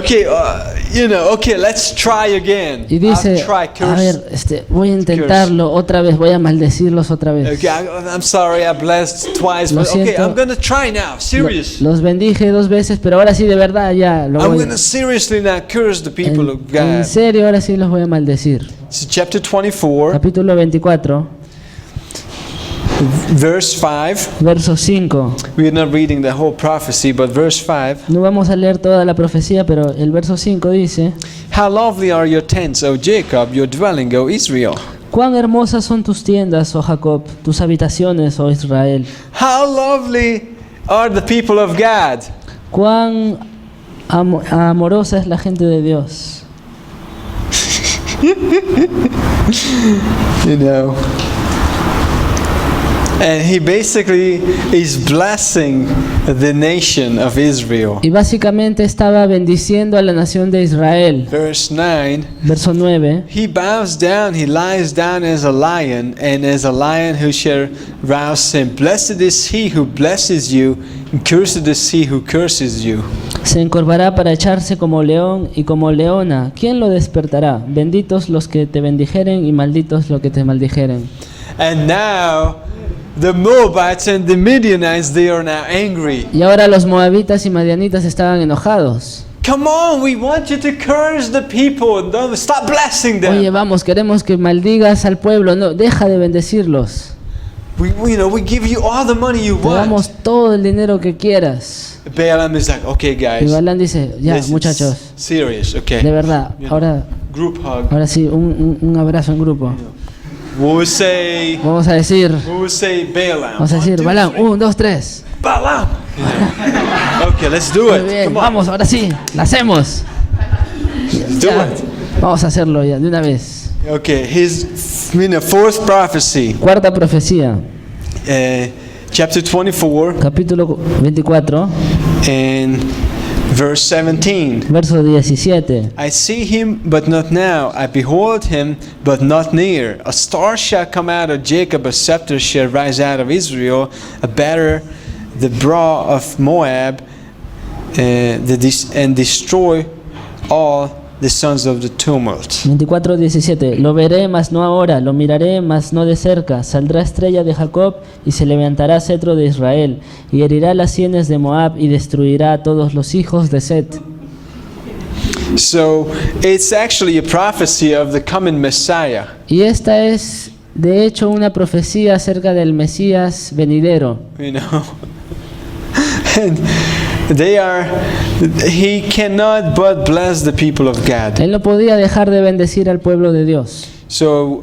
let's try again. Y dice, I'll try a ver, voy a intentarlo otra vez, voy a maldecirlos otra vez. Okay, I'm sorry, I blessed twice, Lo but okay, siento. I'm gonna try now, serious. Los bendije 2 veces, pero ahora sí de verdad ya lo I'm voy gonna seriously now curse the people of en God. serio, ahora sí los voy a maldecir. So chapter 24, Capítulo 24, Verse 5. Verso 5. We're not reading the whole prophecy, but verse 5. No vamos a leer toda la profecía, pero el verso 5 dice: How lovely are your tents, O Jacob, your dwelling, O Israel. Cuán hermosas son tus tiendas, oh Jacob, tus habitaciones, oh Israel. How lovely are the people of God. Cuán amorosa es la gente de Dios. You know. And he basically is blessing the nation of Israel. Y básicamente estaba bendiciendo a la nación de Israel. Verse 9. Verso 9. He bows down, he lies down as a lion, and as a lion who shall rouse him. Blessed is he who blesses you, and cursed is he who curses you. Se encorvará para echarse como león y como leona. ¿Quién lo despertará? Benditos los que te bendijeren y malditos los que te maldijeren. And now the Moabites and the Midianites, they are now angry. Y ahora los moabitas y madianitas estaban enojados. Come on, we want you to curse the people. Don't stop blessing them. Oye, vamos, queremos que maldigas al pueblo. No, deja de bendecirlos. We give you all the money you Te damos want. todo el dinero que quieras. Balaam is like, okay, Y guys. Balaam dice, ya, This is muchachos, serious, okay. de verdad, ahora Group hug. sí, un abrazo en grupo. We will say Vamos a decir Balaam. Vamos a decir, 1, 2, Balaam, 3. 1, 2, 3. Balaam. Okay, let's do Muy it. bien, Come on. vamos, ahora sí, la hacemos. Do Ya, it. vamos a hacerlo ya, de una vez. Okay, his fourth prophecy, Cuarta profecía, chapter 24 capítulo 24, and verse 17. verso 17. I see him, but not now. I behold him, but not near. A star shall come out of Jacob, a scepter shall rise out of Israel, a batter the brow of Moab, and destroy all the sons of the tumult. 24:17. Lo veré, mas no ahora, lo miraré, mas no de cerca. Saldrá estrella de Jacob y se levantará cetro de Israel, y herirá las sienes de Moab y destruirá a todos los hijos de Set. So it's actually a prophecy of the coming Messiah. Y esta es, de hecho, una profecía acerca del Mesías venidero. You know. And he cannot but bless the people of God. Él no podía dejar de bendecir al pueblo de Dios. So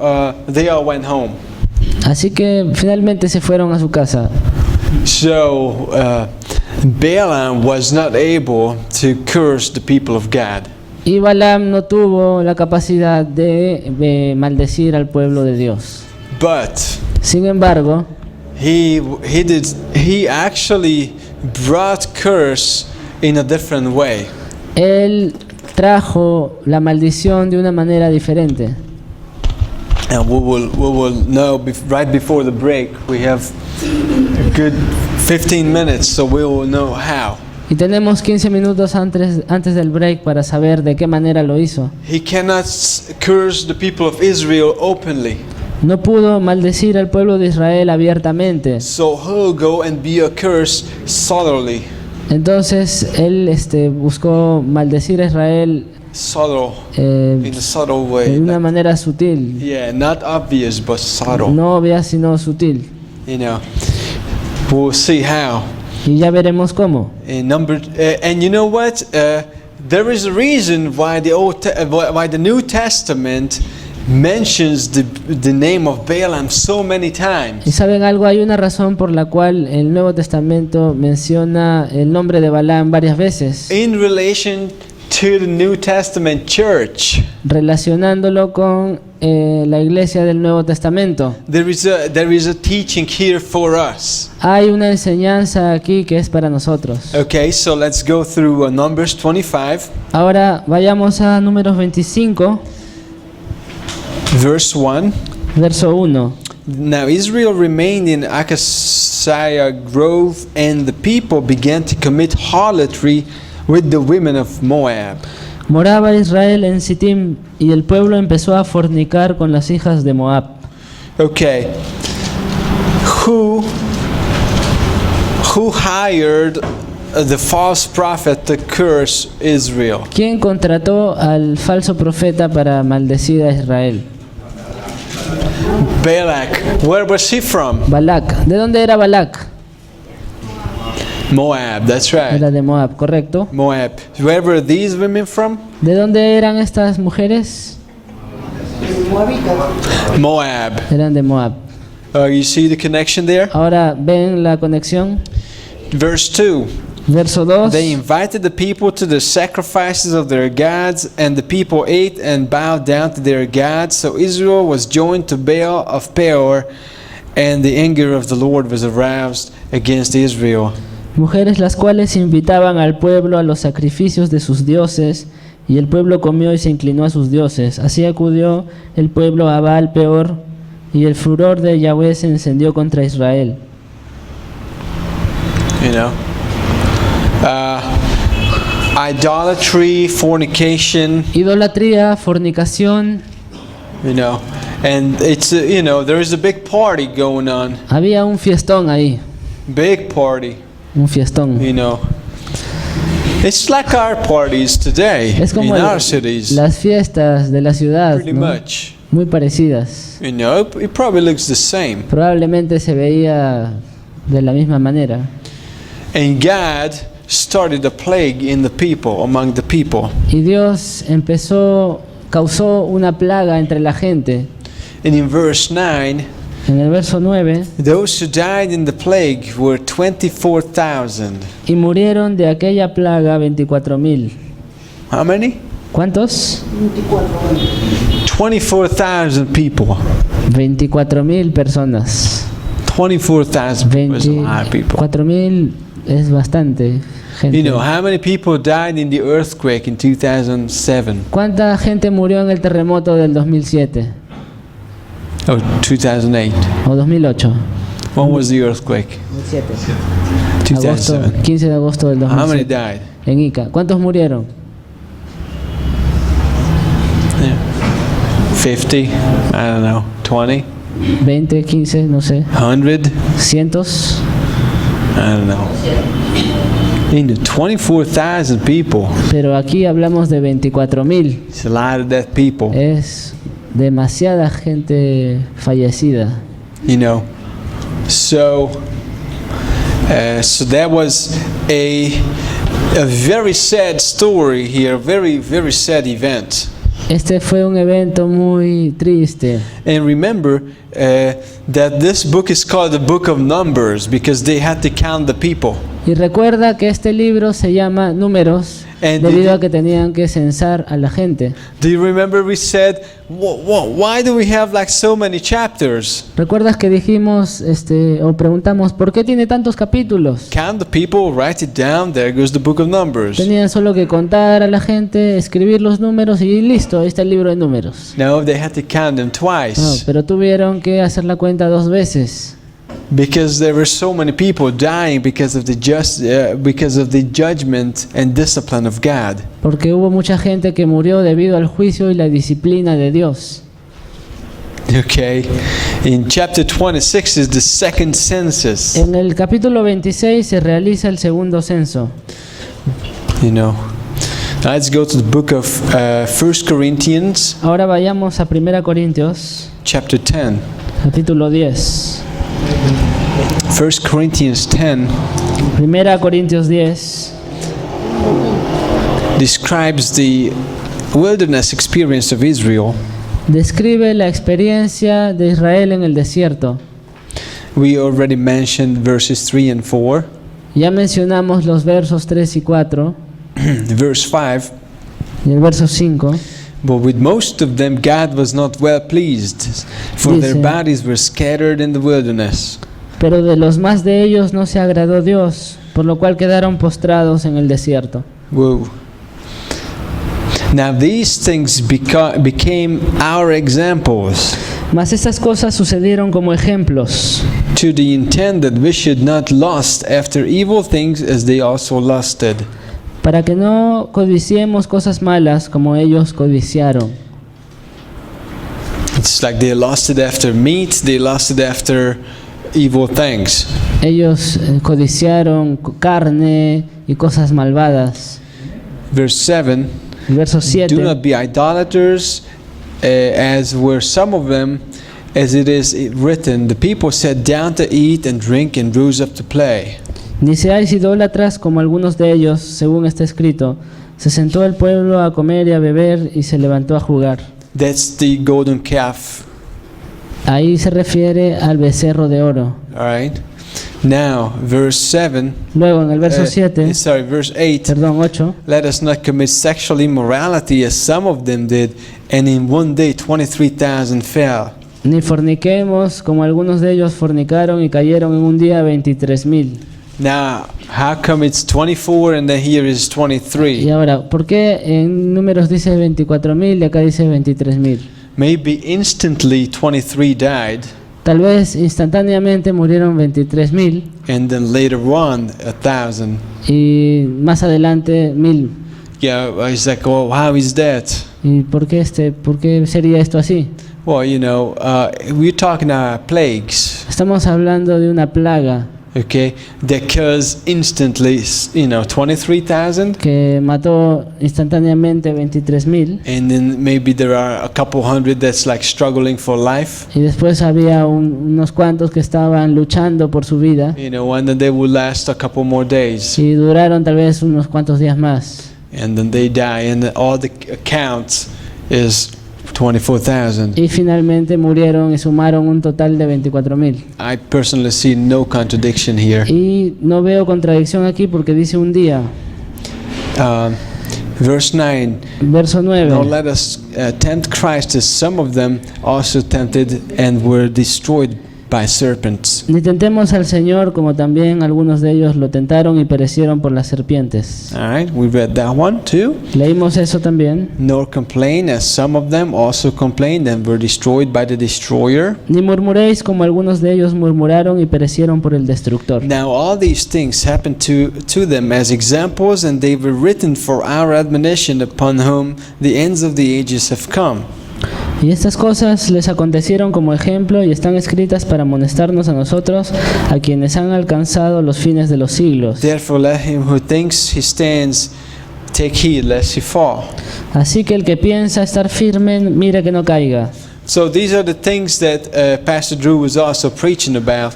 they all went home. Así que finalmente se fueron a su casa. So Balaam was not able to curse the people of God. Y Balaam no tuvo la capacidad de maldecir al pueblo de Dios. But Sin embargo, he actually brought curse in a different way. él trajo la maldición de una manera diferente. And we will know right before the break. We have a good 15 minutes, so we will know how. Y tenemos 15 minutos antes del break para saber de qué manera lo hizo. He cannot curse the people of Israel openly. No pudo maldecir al pueblo de Israel abiertamente. So he'll go and be a curse subtly. Entonces él buscó maldecir a Israel Subtle. In a subtle way. de una manera sutil. Yeah, not obvious, but subtle. No obvia, sino sutil. You know, we'll see how. Y ya veremos cómo. And you know what? There is a reason why the New Testament mentions the name of Balaam so many times. Y saben algo, hay una razón por la cual el Nuevo Testamento menciona el nombre de Balaam varias veces, In relation to the New Testament church. relacionándolo con la iglesia del Nuevo Testamento. There is a teaching here for us. Hay una enseñanza aquí que es para nosotros. Okay, so let's go through Numbers 25, Ahora vayamos a Números 25, verse 1. verso 1. Now Israel remained in Acacia Grove, and the people began to commit harlotry with the women of Moab. Moraba Israel en Sittim y el pueblo empezó a fornicar con las hijas de Moab. Okay. Who hired the false prophet to curse Israel? ¿Quién contrató al falso profeta para maldecir a Israel? Balak. Where was he from? Balac. ¿De dónde era Balac? Moab, that's right. Era de Moab, ¿correcto? Moab. Where were these women from? ¿De dónde eran estas mujeres? Moab. Eran de Moab. You see the connection there? Ahora, ¿ven la conexión? Verse 2. Verso 2. They invited the people to the sacrifices of their gods, and the people ate and bowed down to their gods. So Israel was joined to Baal of Peor, and the anger of the Lord was aroused against Israel. Mujeres las cuales invitaban al pueblo a los sacrificios de sus dioses, y el pueblo comió y se inclinó a sus dioses. Así acudió el pueblo a Baal Peor, y el furor de Yahweh se encendió contra Israel. You know, idolatry, fornication. Idolatría, fornicación. You know, and it's you know, there is a big party going on. Había un fiestón ahí, Big party. un fiestón. You know, it's like our parties today Es como in our cities. las fiestas de la ciudad, Pretty ¿no? much. Muy parecidas. You know, it probably looks the same. Probablemente se veía de la misma manera. And God started a plague in the people, among the people. Y Dios causó una plaga entre la gente. And in verse 9, En el verso 9, those who died in the plague were 24,000. y murieron de aquella plaga 24,000. How many? ¿Cuántos? 24,000 people. 24,000 personas. 24,000 was a lot of people. 24,000 es bastante gente. You know, how many people died in the earthquake in 2007? ¿Cuánta gente murió en el terremoto del 2007 Oh, 2008. o 2008? When was the earthquake? 2007. 15 de agosto del How many 2007. died? En Ica. ¿Cuántos murieron? Yeah. 50? I don't know. 20? 20, 15, no sé. 100? Cientos. I don't know. In the 24,000 people. Pero aquí hablamos de 24,000. It's a lot of dead people. Es demasiada gente fallecida. You know. So that was a very sad story here, very, very sad event. Este fue un evento muy triste. And remember that this book is called the Book of Numbers because they had to count the people. Y recuerda que este libro se llama Números debido a que tenían que censar a la gente. Do you remember we said, why do we have like so many chapters? ¿Recuerdas que dijimos o preguntamos por qué tiene tantos capítulos? Count the people, write it down, there goes the Book of Numbers. Tenían solo que contar a la gente, escribir los números y listo, ahí está el libro de números. No, they had to count them No, twice pero tuvieron que hacer la cuenta 2 veces. because there were so many people dying because of the judgment and discipline of God. Porque hubo mucha gente que murió debido al juicio y la disciplina de Dios. Okay, in chapter 26 is the second census. En el capítulo 26 se realiza el segundo censo. You know, let's go to the book of 1 Corinthians, Ahora vayamos a 1 Corintios, chapter 10. capítulo 10. 1 Corinthians 10 1 Corintios 10 describes the wilderness experience of Israel. describe la experiencia de Israel en el desierto. We already mentioned verses 3 and 4. Ya mencionamos los versos 3 y 4 Verse 5, y el verso 5. but with most of them God was not well pleased, for their Dice, bodies were scattered in the wilderness. Pero de los más de ellos no se agradó Dios, por lo cual quedaron postrados en el desierto. Whoa. Now these things became our examples, Mas estas cosas sucedieron como ejemplos, to the intent that we should not lust after evil things as they also lusted. para que no codiciemos cosas malas como ellos codiciaron. It's like they lusted after meat, they lusted after evil things. Ellos codiciaron carne y cosas malvadas. Verse 7, El verso do 7. not be idolaters, as were some of them, as it is written, the people sat down to eat and drink and rose up to play. Ni seáis idólatras como algunos de ellos, según está escrito. Se sentó el pueblo a comer y a beber y se levantó a jugar. That's the golden calf. Ahí se refiere al becerro de oro. All right. Now, verse 7. Luego en el verso 7, Verse 8. perdón, 8. Let us not commit sexual immorality as some of them did, and in one day 23,000 fell. Ni forniquemos como algunos de ellos fornicaron y cayeron en un día 23,000. Now, how come it's 24 and then here is Y 23? ahora, ¿por qué en números dice 24,000 y acá dice 23,000? Maybe instantly 23 died, Tal vez instantáneamente murieron 23,000 and then later on 1,000. y más adelante 1,000. Yeah, it's like, oh, how is that? ¿Y por qué sería esto así? Well, we're talking about plagues, Estamos hablando de una plaga okay, that caused instantly, 23,000, que mató instantáneamente 23,000 and then maybe there are a couple hundred that's like struggling for life, y después había unos cuantos que estaban luchando por su vida and then they will last a couple more days, y duraron tal vez unos cuantos días más. and then they die, and all the count is 24,000. Y finalmente murieron y sumaron un total de 24,000. I personally see no contradiction here. Y no veo contradicción aquí porque dice un día. Verse 9. Verso 9. Nor let us tempt Christ, as some of them also tempted and were destroyed by serpents. Ni tentemos al Señor como también algunos de ellos lo tentaron y perecieron por las serpientes. All right, we read that one too. Leímos eso también. Nor complain, as some of them also complained and were destroyed by the destroyer. Ni murmuréis como algunos de ellos murmuraron y perecieron por el destructor. Now all these things happened to them as examples, and they were written for our admonition, upon whom the ends of the ages have come. Y estas cosas les acontecieron como ejemplo y están escritas para amonestarnos a nosotros, a quienes han alcanzado los fines de los siglos. Therefore let him who thinks he stands take heed lest he fall. Así que el que piensa estar firme, mire que no caiga. So these are the things that Pastor Drew was also preaching about.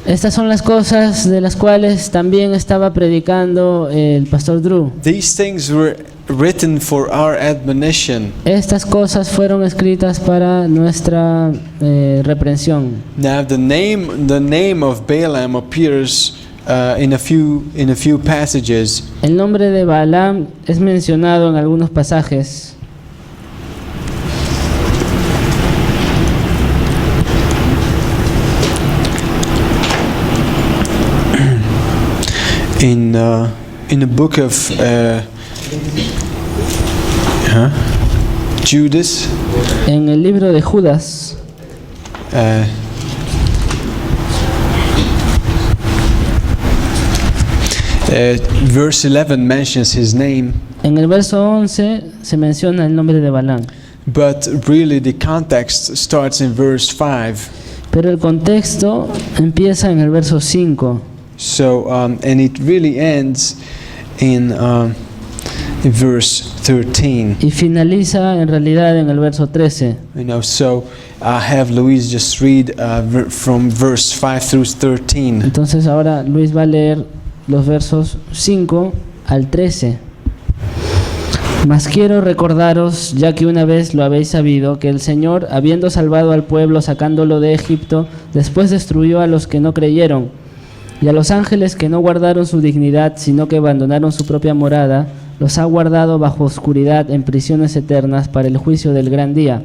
Estas son las cosas de las cuales también estaba predicando el pastor Drew. These things were written for our admonition. Estas cosas fueron escritas para nuestra reprensión. Now the name of Balaam appears in a few passages. El nombre de Balaam es mencionado en algunos pasajes. In the book of Judas, En el libro de Judas, verse 11 mentions his name, en el verso 11 se menciona el nombre de Balaam, but really the context starts in verse 5. pero el contexto empieza en el verso 5. So and it really ends in verse 13. Y finaliza en realidad en el verso 13. So I have Luis just read from verse 5 through 13. Entonces ahora Luis va a leer los versos 5 al 13. Mas quiero recordaros, ya que una vez lo habéis sabido, que el Señor, habiendo salvado al pueblo sacándolo de Egipto, después destruyó a los que no creyeron, y a los ángeles que no guardaron su dignidad, sino que abandonaron su propia morada, los ha guardado bajo oscuridad en prisiones eternas para el juicio del gran día,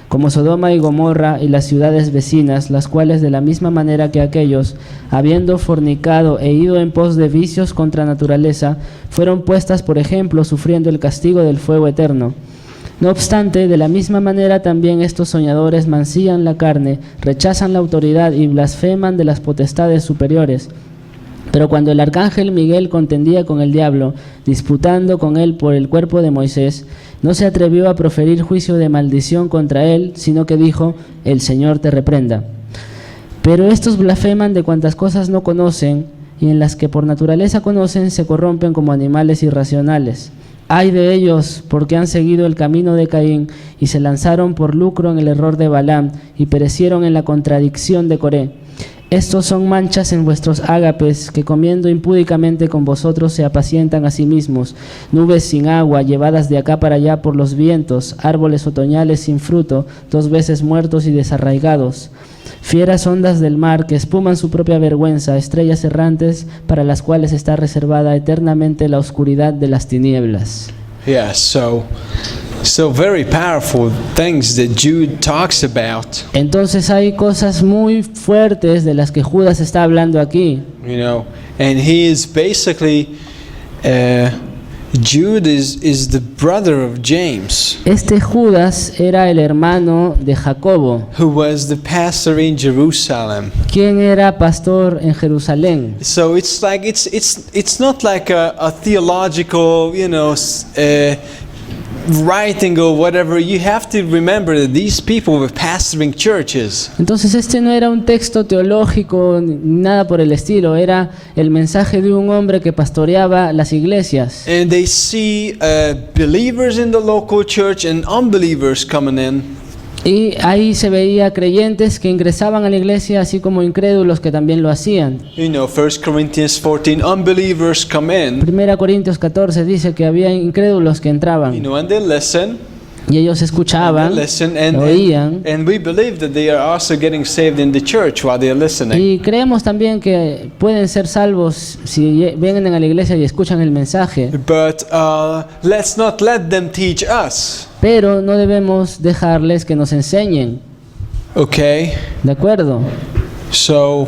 como Sodoma y Gomorra y las ciudades vecinas, las cuales de la misma manera que aquellos, habiendo fornicado e ido en pos de vicios contra naturaleza, fueron puestas por ejemplo, sufriendo el castigo del fuego eterno. No obstante, de la misma manera también estos soñadores mancillan la carne, rechazan la autoridad y blasfeman de las potestades superiores. Pero cuando el arcángel Miguel contendía con el diablo, disputando con él por el cuerpo de Moisés, no se atrevió a proferir juicio de maldición contra él, sino que dijo: el Señor te reprenda. Pero estos blasfeman de cuantas cosas no conocen, y en las que por naturaleza conocen se corrompen como animales irracionales. Ay de ellos, porque han seguido el camino de Caín y se lanzaron por lucro en el error de Balaam, y perecieron en la contradicción de Coré. Estos son manchas en vuestros ágapes, que comiendo impúdicamente con vosotros se apacientan a sí mismos, nubes sin agua, llevadas de acá para allá por los vientos, árboles otoñales sin fruto, 2 veces muertos y desarraigados. Fieras ondas del mar que espuman su propia vergüenza, estrellas errantes para las cuales está reservada eternamente la oscuridad de las tinieblas. Yeah, so very powerful things that Jude talks about. Entonces hay cosas muy fuertes de las que Judas está hablando aquí. You know, and he is basically Jude is the brother of James, Este Judas era el hermano de Jacobo, who was the pastor in Jerusalem. quien era pastor en Jerusalén. So it's like it's not like a theological, writing or whatever. You have to remember that these people were pastoring churches. Entonces este no era un texto teológico ni nada por el estilo, era el mensaje de un hombre que pastoreaba las iglesias. And they see believers in the local church and unbelievers coming in. Y ahí se veía creyentes que ingresaban a la iglesia, así como incrédulos que también lo hacían. 1 Corinthians 14, unbelievers come in, 1 Corintios 14 dice que había incrédulos que entraban and they listen. y ellos escuchaban, oían. And we believe that they are also getting saved in the church while they are listening. Y creemos también que pueden ser salvos si vienen a la iglesia y escuchan el mensaje. But let's not let them teach us. Pero no debemos dejarles que nos enseñen. Okay? ¿De acuerdo? So,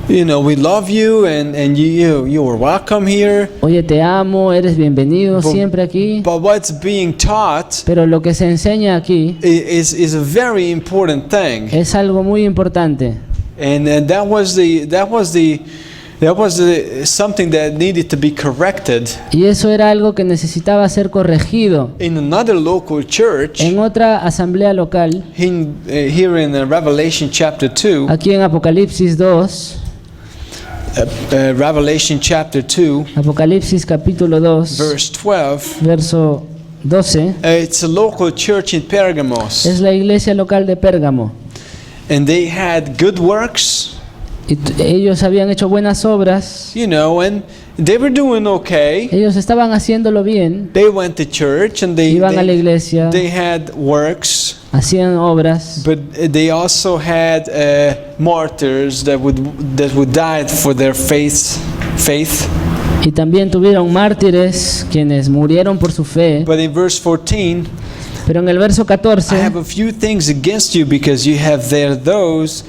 we love you and you are welcome here. Oye, te amo, eres bienvenido siempre aquí. But what's being taught Pero lo que se enseña aquí is a very important thing. es algo muy importante. And that was something that needed to be corrected. Y eso era algo que necesitaba ser corregido. In another local church, En otra asamblea local, here in Revelation chapter 2, aquí en Apocalipsis 2, Revelation chapter 2, Apocalipsis capítulo 2, verse 12, verso 12, it's a local church in Pergamos, es la iglesia local de Pérgamo. and they had good works, Y ellos habían hecho buenas obras, and they were doing okay. ellos estaban haciéndolo bien, They went to church and iban a la iglesia, they had works, hacían obras, but they also had martyrs that would die for their faith. y también tuvieron mártires quienes murieron por su fe. But in verse 14, Pero en el verso I 14 have a few things against you because you have there those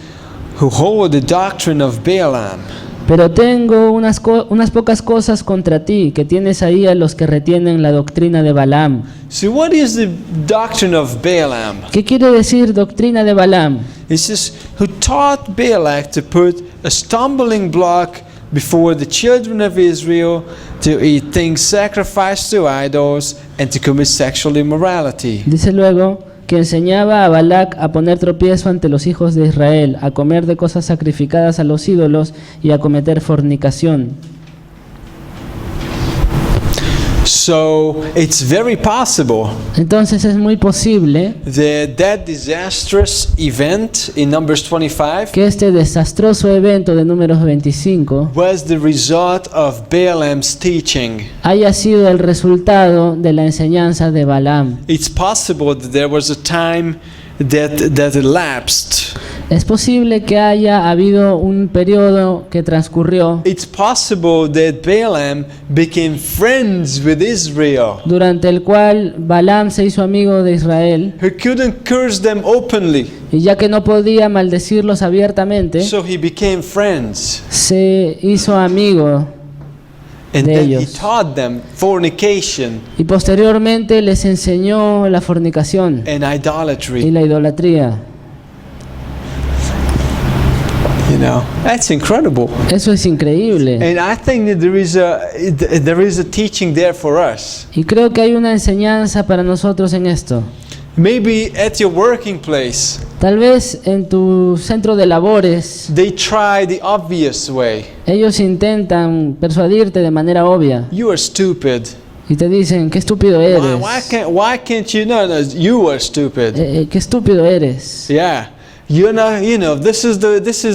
who hold the doctrine of Balaam. pero tengo unas pocas cosas contra ti, que tienes ahí a los que retienen la doctrina de Balaam. So what is the doctrine of Balaam? ¿Qué quiere decir doctrina de Balaam? It says, who taught Balak to put a stumbling block before the children of Israel to eat things sacrificed to idols and to commit sexual immorality. Dice luego que enseñaba a Balac a poner tropiezo ante los hijos de Israel, a comer de cosas sacrificadas a los ídolos y a cometer fornicación. So it's very possible Entonces es muy posible that disastrous event in Numbers 25 que este desastroso evento de Números 25 was the result of Balaam's teaching. haya sido el resultado de la enseñanza de Balaam. It's possible that there was a time that elapsed. Es posible que haya habido un periodo que transcurrió It's possible that Balaam became friends with Israel. durante el cual Balaam se hizo amigo de Israel, He couldn't curse them openly, y ya que no podía maldecirlos abiertamente, so he became friends. se hizo amigo And de then he ellos. taught them fornication Y posteriormente les enseñó la fornicación and y idolatry. la idolatría. That's incredible. Eso es increíble. And I think that there is a teaching there for us. Y creo que hay una enseñanza para nosotros en esto. Maybe at your working place, Tal vez en tu centro de labores, they try the obvious way. ellos intentan persuadirte de manera obvia. You are stupid. y te dicen, qué estúpido Why, eres. why can't you? No, no, you are stupid. Qué estúpido eres. Yeah. This is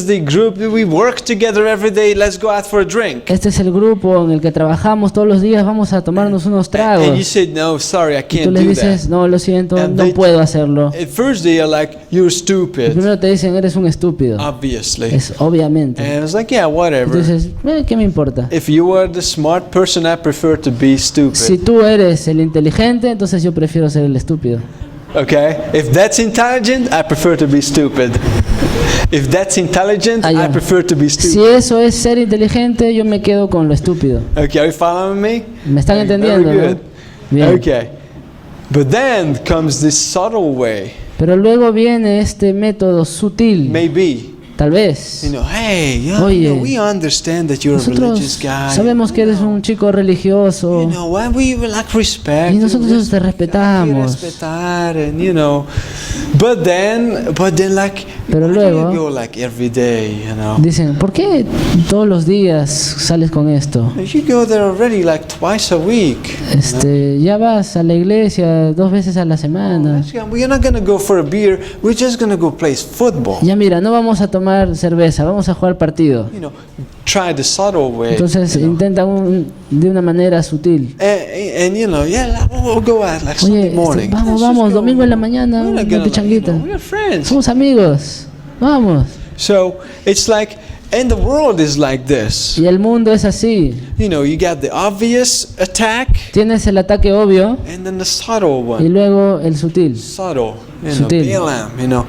the group that we work together every day. Let's go out for a drink. Este es el grupo en el que trabajamos todos los días, vamos a tomarnos unos And you tragos. say, no, sorry, I Y tú can't les do dices, that. no, lo siento, And no they- puedo hacerlo. At first they are like, you're stupid, Primero te dicen, eres un estúpido. obviously. Es obviamente. And it's like, yeah, Y tú whatever. dices, ¿qué me importa? If you are the smart person, I prefer to be Si stupid. tú eres el inteligente, entonces yo prefiero ser el estúpido. Okay? If that's intelligent, I prefer to be stupid. If that's intelligent, Ah, ya. I prefer to be Si stupid. eso es ser inteligente, yo me quedo con lo estúpido. Okay, are you following me? ¿Me están Very entendiendo? good. ¿No? Bien. Okay. But then comes this subtle way. Pero luego viene este método sutil, Maybe, tal vez. hey, Oye, we understand that you're a Nosotros religious guy. sabemos que eres un chico religioso Why we like respect. y nosotros te Hay que respetamos. respetar, and but then like, Pero why do luego- you go like every day, Dicen, ¿por qué todos los días sales con esto? You go there already like twice a week. Ya vas a la iglesia 2 veces a la semana. We're not gonna go for a beer. We're just gonna go play football. Ya mira, no vamos a tomar cerveza, vamos a jugar partido. Try the subtle way. Entonces intentan de una manera sutil. And we'll go out like Sunday Oye, morning. vamos, Let's vamos, just go. domingo en la mañana, We're not una gonna, pichanguita. we're friends. Somos amigos, vamos. So it's like, and the world is like this. Y el mundo es así. You got the obvious attack, Tienes el ataque obvio and then the subtle y one. luego el sutil. Subtle, Sutil. Balaam,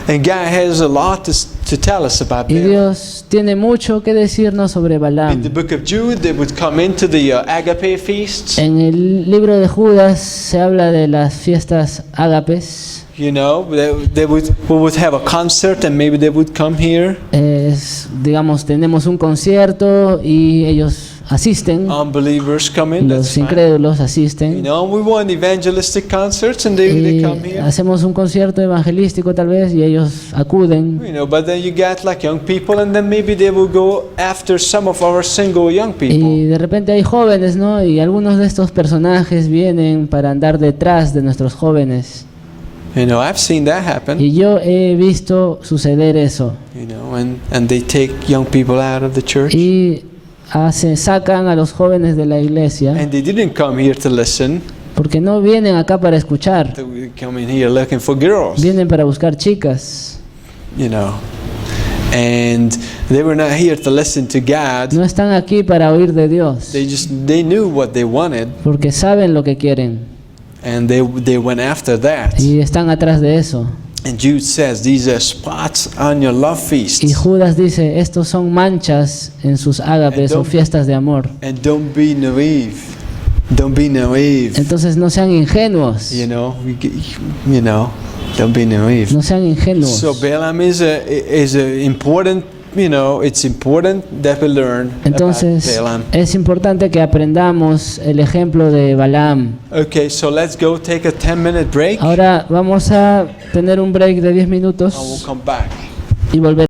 And God has a lot to tell us about Y Balaam. Dios tiene mucho que decirnos sobre In the Balaam. book of Jude, they would come into the agape feasts. En el libro de Judas se habla de las fiestas ágapes. We would have a concert, and maybe they would come here. Digamos, tenemos un concierto y ellos asisten. Unbelievers come in. That's Los fine. incrédulos asisten. We want evangelistic concerts, and they Y come here. hacemos un concierto evangelístico tal vez y ellos acuden. But then you got like young people, and then maybe they will go after some of our single young Y people. de repente hay jóvenes, ¿no? Y algunos de estos personajes vienen para andar detrás de nuestros jóvenes. I've seen that happen. Y yo he visto suceder eso. And they take young people out of the church. Y sacan a los jóvenes de la iglesia And they didn't come here to listen. porque no vienen acá para escuchar, They were coming here looking for girls. vienen para buscar chicas. And they were not here to listen to God. No están aquí para oír de Dios, They knew what they wanted, porque saben lo que quieren and they went after that. y están atrás de eso. And Jude says these are spots on your love Y feasts. Judas dice, estos son manchas en sus ágapes o fiestas de amor. And don't be naive. Don't be naive. Entonces no sean ingenuos, Don't be naive. no sean ingenuos. So Balaam is a important. It's important that we learn Entonces about Balaam. es importante que aprendamos el ejemplo de Balaam. Okay, so let's go take a 10-minute break, Ahora vamos a tener un break de 10 minutos and we'll come back. y volver.